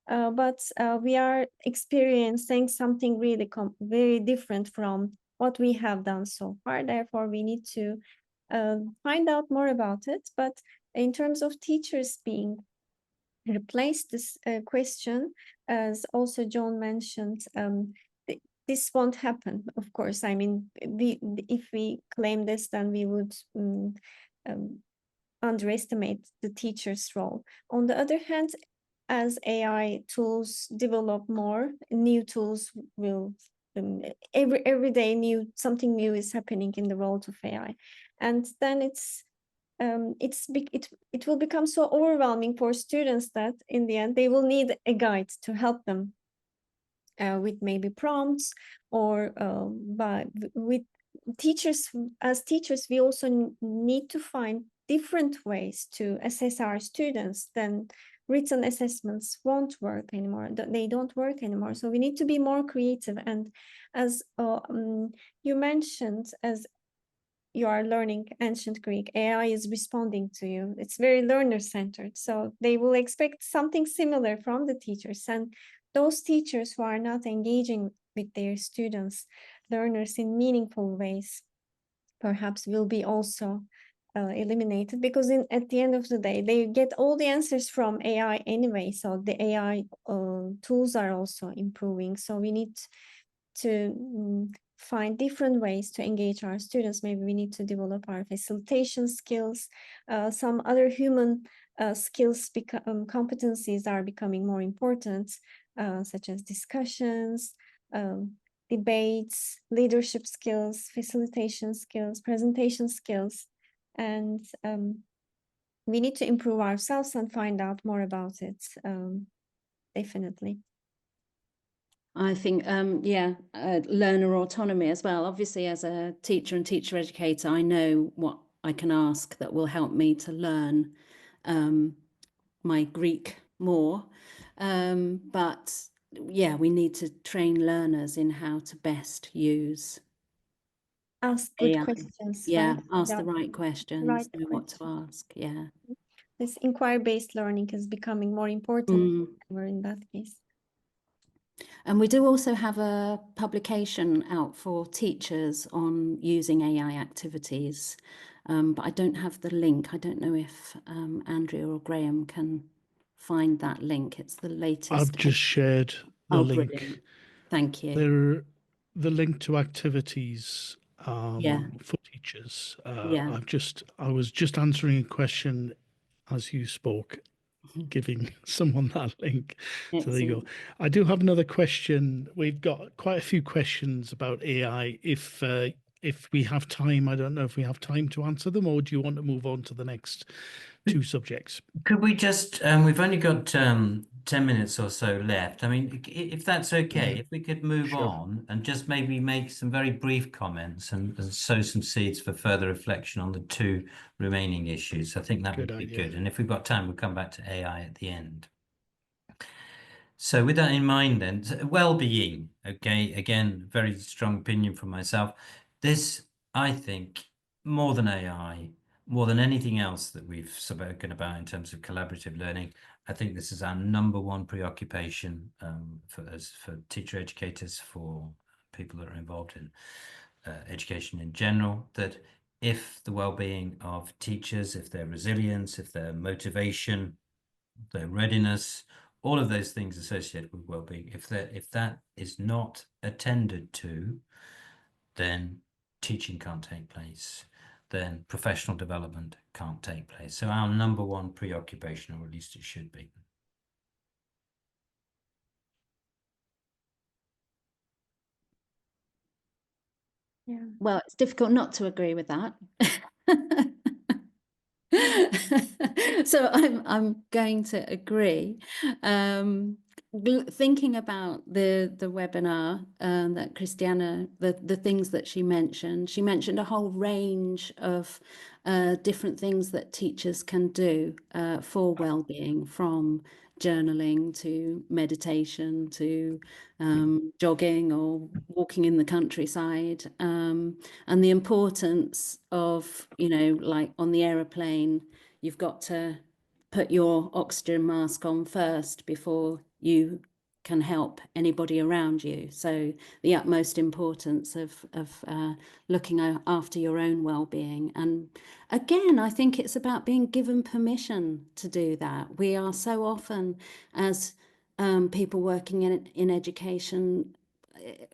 But we are experiencing something really very different from what we have done so far. Therefore, we need to find out more about it. But in terms of teachers being replaced, this question, as also John mentioned, this won't happen, of course. I mean, if we claim this, then we would underestimate the teacher's role. On the other hand, as AI tools develop more, new tools will every day something new is happening in the world of AI, and then it will become so overwhelming for students that in the end they will need a guide to help them with maybe prompts or with teachers. As teachers, we also need to find different ways to assess our students. Then written assessments won't work anymore. They don't work anymore. So we need to be more creative. And as you mentioned, as you are learning ancient Greek, AI is responding to you. It's very learner-centered. So they will expect something similar from the teachers. And those teachers who are not engaging with their students, learners in meaningful ways, perhaps will be also eliminated, because at the end of the day, they get all the answers from AI anyway. So the AI tools are also improving. So we need to find different ways to engage our students. Maybe we need to develop our facilitation skills. Some other human skills, competencies are becoming more important, such as discussions, debates, leadership skills, facilitation skills, presentation skills. And we need to improve ourselves and find out more about it, definitely. I think, learner autonomy as well. Obviously, as a teacher and teacher educator, I know what I can ask that will help me to learn my Greek more. But yeah, we need to train learners in how to best use Ask good AI. questions. Yeah, right? ask the right questions, know what to ask. Yeah. This inquiry-based learning is becoming more important than ever in that case. And we do also have a publication out for teachers on using AI activities. but I don't have the link. I don't know if Andrea or Graham can find that link. It's the latest. I've just shared the Oh, link. brilliant. Thank you. The link to activities Yeah. for teachers. Yeah. I was just answering a question as you spoke, giving someone that link. So there you go. Excellent. I do have another question. We've got quite a few questions about AI. If we have time, I don't know if we have time to answer them, or do you want to move on to the next two subjects? Could we just, we've only got 10 minutes or so left. I mean, if that's okay, if we could move Sure. on and just maybe make some very brief comments and sow some seeds for further reflection on the two remaining issues. I think that Good would be idea. good. And if we've got time, we'll come back to AI at the end. So with that in mind then, well-being, okay, again, very strong opinion from myself. This, I think, more than AI, more than anything else that we've spoken about in terms of collaborative learning, I think this is our number one preoccupation for teacher educators, for people that are involved in education in general, that if the well-being of teachers, if their resilience, if their motivation, their readiness, all of those things associated with well-being, if that is not attended to, then teaching can't take place, then professional development can't take place. So our number one preoccupation, or at least it should be. Yeah. Well, it's difficult not to agree with that. So I'm going to agree. Thinking about the webinar that Christiana, the things that she mentioned a whole range of different things that teachers can do for well-being, from journaling to meditation to jogging or walking in the countryside, and the importance of, you know, like on the aeroplane, you've got to put your oxygen mask on first before you can help anybody around you. So the utmost importance of looking after your own well-being. And again, I think it's about being given permission to do that. We are so often, as people working in education,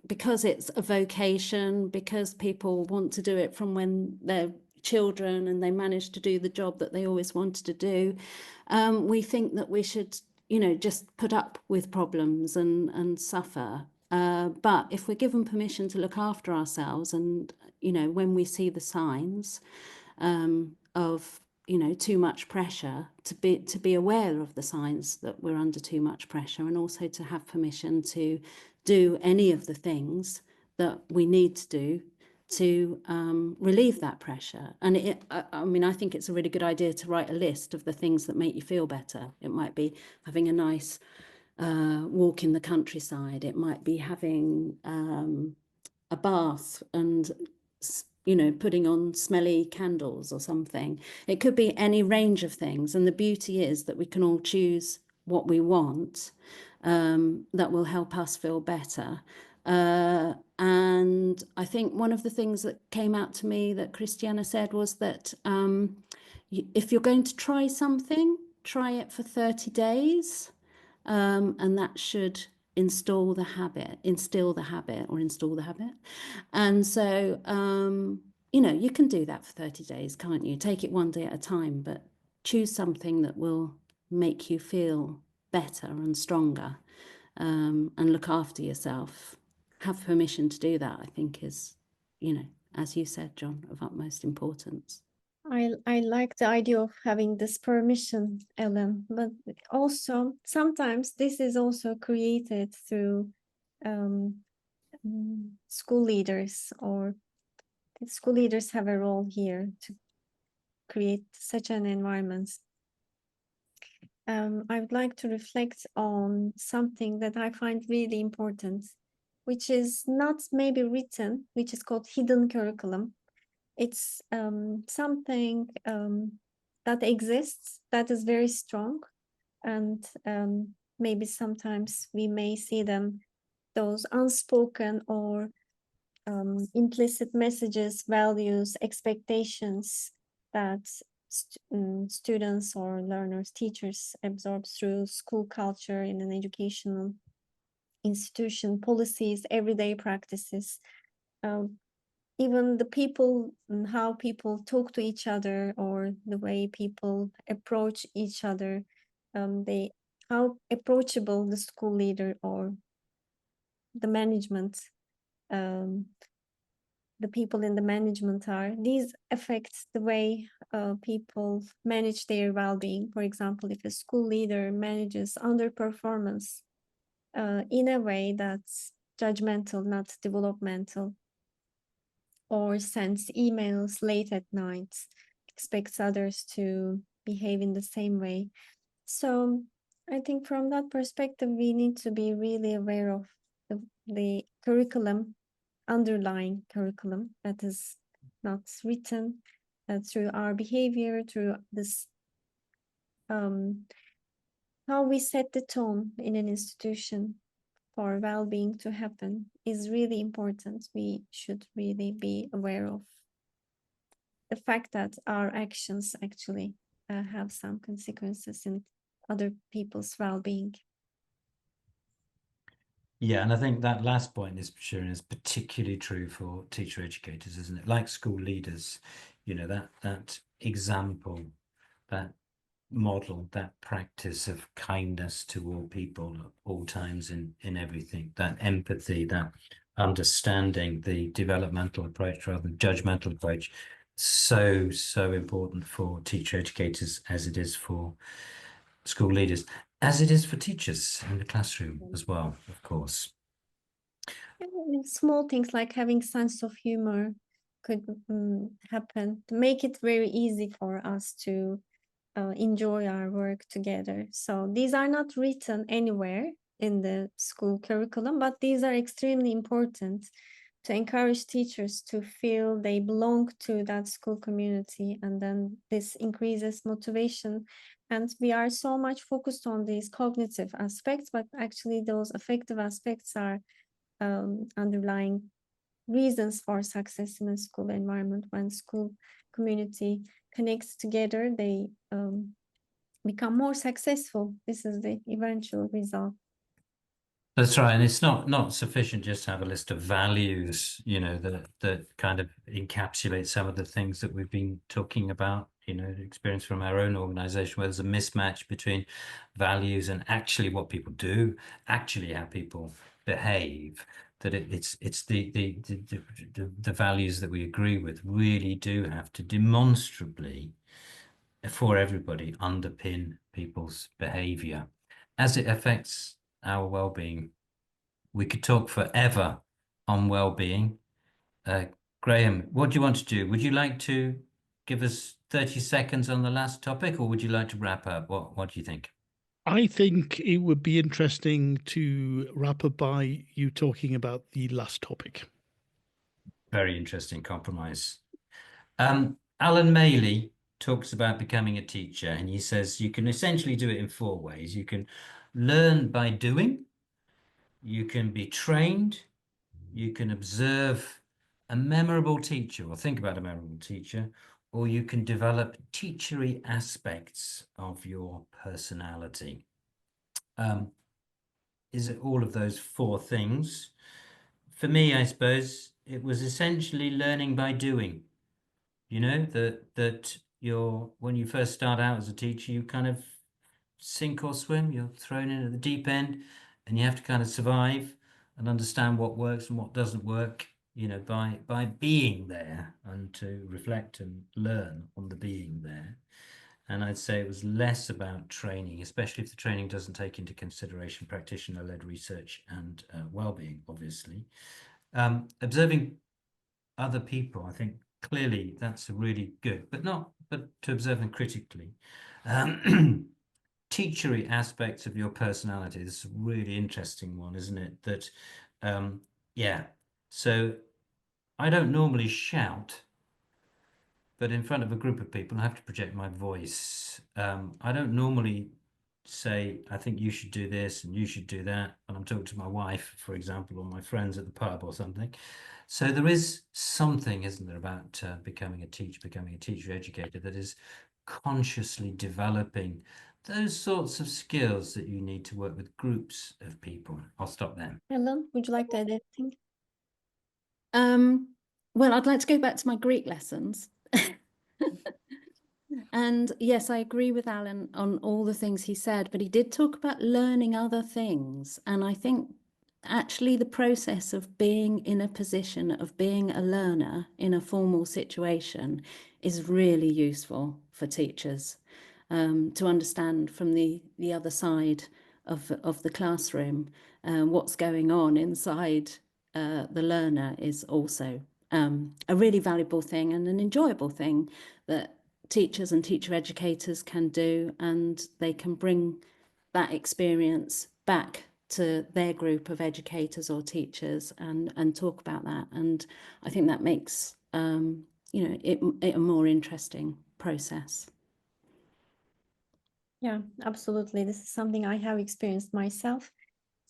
because it's a vocation, because people want to do it from when they're children and they manage to do the job that they always wanted to do, we think that we should, you know, just put up with problems and suffer. But if we're given permission to look after ourselves, and, you know, when we see the signs of, you know, too much pressure, to be aware of the signs that we're under too much pressure, and also to have permission to do any of the things that we need to do to relieve that pressure. And I mean, I think it's a really good idea to write a list of the things that make you feel better. It might be having a nice walk in the countryside. It might be having a bath and, you know, putting on smelly candles or something. It could be any range of things. And the beauty is that we can all choose what we want that will help us feel better. And I think one of the things that came out to me that Christiana said was that if you're going to try something, try it for 30 days. And that should instill the habit. And so, you know, you can do that for 30 days, can't you? Take it one day at a time, but choose something that will make you feel better and stronger, and look after yourself. Have permission to do that, I think, is, you know, as you said, John, of utmost importance. I like the idea of having this permission, Ellen, but also sometimes this is also created through school leaders, or school leaders have a role here to create such an environment. I would like to reflect on something that I find really important, which is not maybe written, which is called hidden curriculum. It's something that exists, that is very strong, and maybe sometimes we may see them, those unspoken or implicit messages, values, expectations that students or learners, teachers absorb through school culture in an educational institution, policies, everyday practices, even the people, how people talk to each other, or the way people approach each other, how approachable the school leader or the management, the people in the management are. These affect the way people manage their well-being. For example, if a school leader manages underperformance in a way that's judgmental, not developmental, or sends emails late at night, expects others to behave in the same way. So I think from that perspective, we need to be really aware of the curriculum, underlying curriculum that is not written through our behavior, through this, how we set the tone in an institution for well-being to happen is really important. We should really be aware of the fact that our actions actually have some consequences in other people's well-being. Yeah, and I think that last point is particularly true for teacher educators, isn't it? Like school leaders, you know, that example, that model, that practice of kindness to all people at all times in everything, that empathy, that understanding, the developmental approach rather than judgmental approach, so important for teacher educators as it is for school leaders, as it is for teachers in the classroom as well, of course. Small things like having sense of humor could happen to make it very easy for us to enjoy our work together. So these are not written anywhere in the school curriculum, but these are extremely important to encourage teachers to feel they belong to that school community, and then this increases motivation. And we are so much focused on these cognitive aspects, but actually those affective aspects are underlying reasons for success in a school environment. When school community connects together, they become more successful. This is the eventual result. That's right, and it's not sufficient just to have a list of values, you know, that kind of encapsulate some of the things that we've been talking about, you know, experience from our own organization, where there's a mismatch between values and actually what people do, actually how people behave. That it's the values that we agree with really do have to demonstrably, for everybody, underpin people's behavior as it affects our well-being. We could talk forever on well-being. Graham, what do you want to do? Would you like to give us 30 seconds on the last topic, or would you like to wrap up? What do you think? I think it would be interesting to wrap up by you talking about the last topic. Very interesting compromise. Alan Maley talks about becoming a teacher, and he says you can essentially do it in 4 ways. You can learn by doing, you can be trained, you can observe a memorable teacher, or think about a memorable teacher, or you can develop teachery aspects of your personality. Is it all of those 4 things? For me, I suppose it was essentially learning by doing. You know, that when you first start out as a teacher, you kind of sink or swim, you're thrown in at the deep end, and you have to kind of survive and understand what works and what doesn't work, you know, by being there, and to reflect and learn on the being there. And I'd say it was less about training, especially if the training doesn't take into consideration practitioner-led research and well-being, obviously. Observing other people, I think clearly that's really good, but to observe them critically. Teachery aspects of your personality. This is a really interesting one, isn't it? That, yeah. So I don't normally shout, but in front of a group of people, I have to project my voice. I don't normally say, I think you should do this and you should do that, and I'm talking to my wife, for example, or my friends at the pub or something. So there is something, isn't there, about becoming a teacher educator that is consciously developing those sorts of skills that you need to work with groups of people. I'll stop there. Helen, would you like to add anything? Well, I'd like to go back to my Greek lessons. And yes, I agree with Alan on all the things he said, but he did talk about learning other things. And I think actually the process of being in a position of being a learner in a formal situation is really useful for teachers to understand from the other side of the classroom. What's going on inside the learner is also a really valuable thing and an enjoyable thing that teachers and teacher educators can do, and they can bring that experience back to their group of educators or teachers and talk about that. And I think that makes it a more interesting process. Yeah, absolutely. This is something I have experienced myself.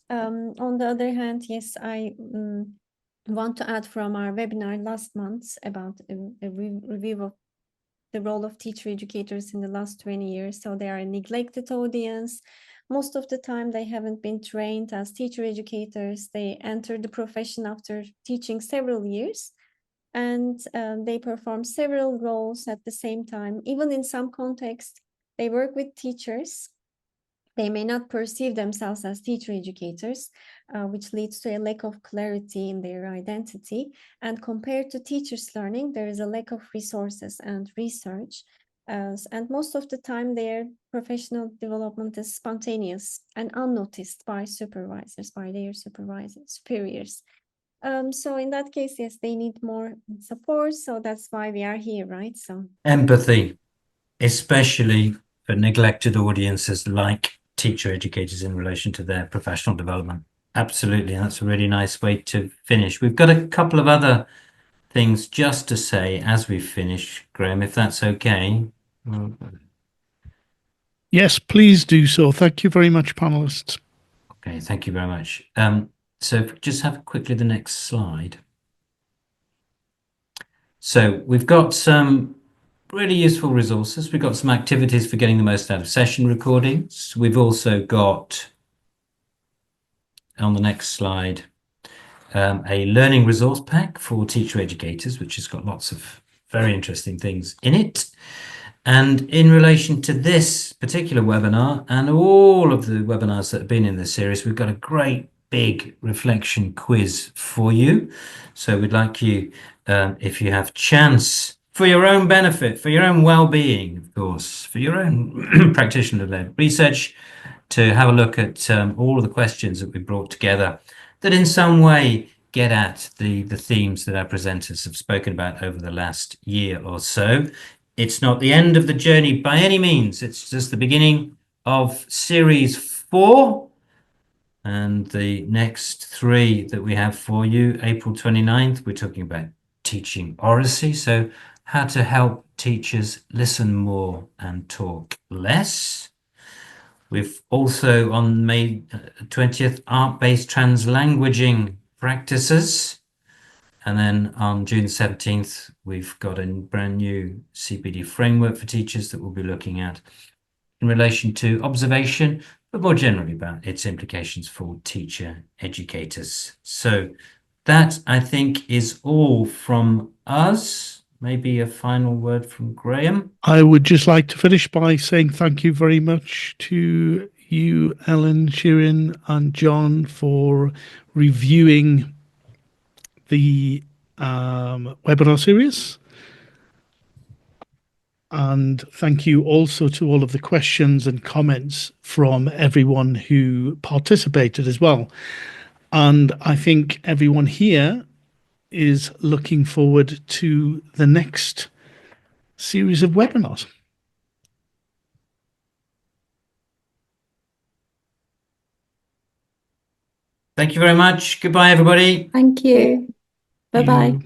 On the other hand, yes, I want to add from our webinar last month about a review of the role of teacher educators in the last 20 years. So they are a neglected audience. Most of the time, they haven't been trained as teacher educators. They enter the profession after teaching several years, and they perform several roles at the same time. Even in some contexts, they work with teachers. They may not perceive themselves as teacher educators, which leads to a lack of clarity in their identity. And compared to teachers' learning, there is a lack of resources and research. And most of the time, their professional development is spontaneous and unnoticed by supervisors, by their superiors. So in that case, yes, they need more support. So that's why we are here, right? So Empathy, especially for neglected audiences like teacher educators in relation to their professional development. Absolutely. And that's a really nice way to finish. We've got a couple of other things just to say as we finish, Graham, if that's okay. Yes, please do so. Thank you very much, panelists. Okay, thank you very much. So if we just have quickly the next slide. So we've got some really useful resources. We've got some activities for getting the most out of session recordings. We've also got, on the next slide, a learning resource pack for teacher educators, which has got lots of very interesting things in it. And in relation to this particular webinar and all of the webinars that have been in this series, we've got a great big reflection quiz for you. So we'd like you, if you have chance, for your own benefit, for your own well-being, of course, for your own practitioner-led research, to have a look at all of the questions that we brought together that in some way get at the themes that our presenters have spoken about over the last year or so. It's not the end of the journey by any means. It's just the beginning of series 4. And the next 3 that we have for you, April 29th, we're talking about teaching oracy. So how to help teachers listen more and talk less. We've also on May 20th, art-based translanguaging practices. And then on June 17th, we've got a brand new CPD framework for teachers that we'll be looking at in relation to observation, but more generally about its implications for teacher educators. So that, I think, is all from us. Maybe a final word from Graham. I would just like to finish by saying thank you very much to you, Ellen, Shirin, and John for reviewing the webinar series. And thank you also to all of the questions and comments from everyone who participated as well. And I think everyone here is looking forward to the next series of webinars. Thank you very much. Goodbye, everybody. Thank you. Bye-bye. You-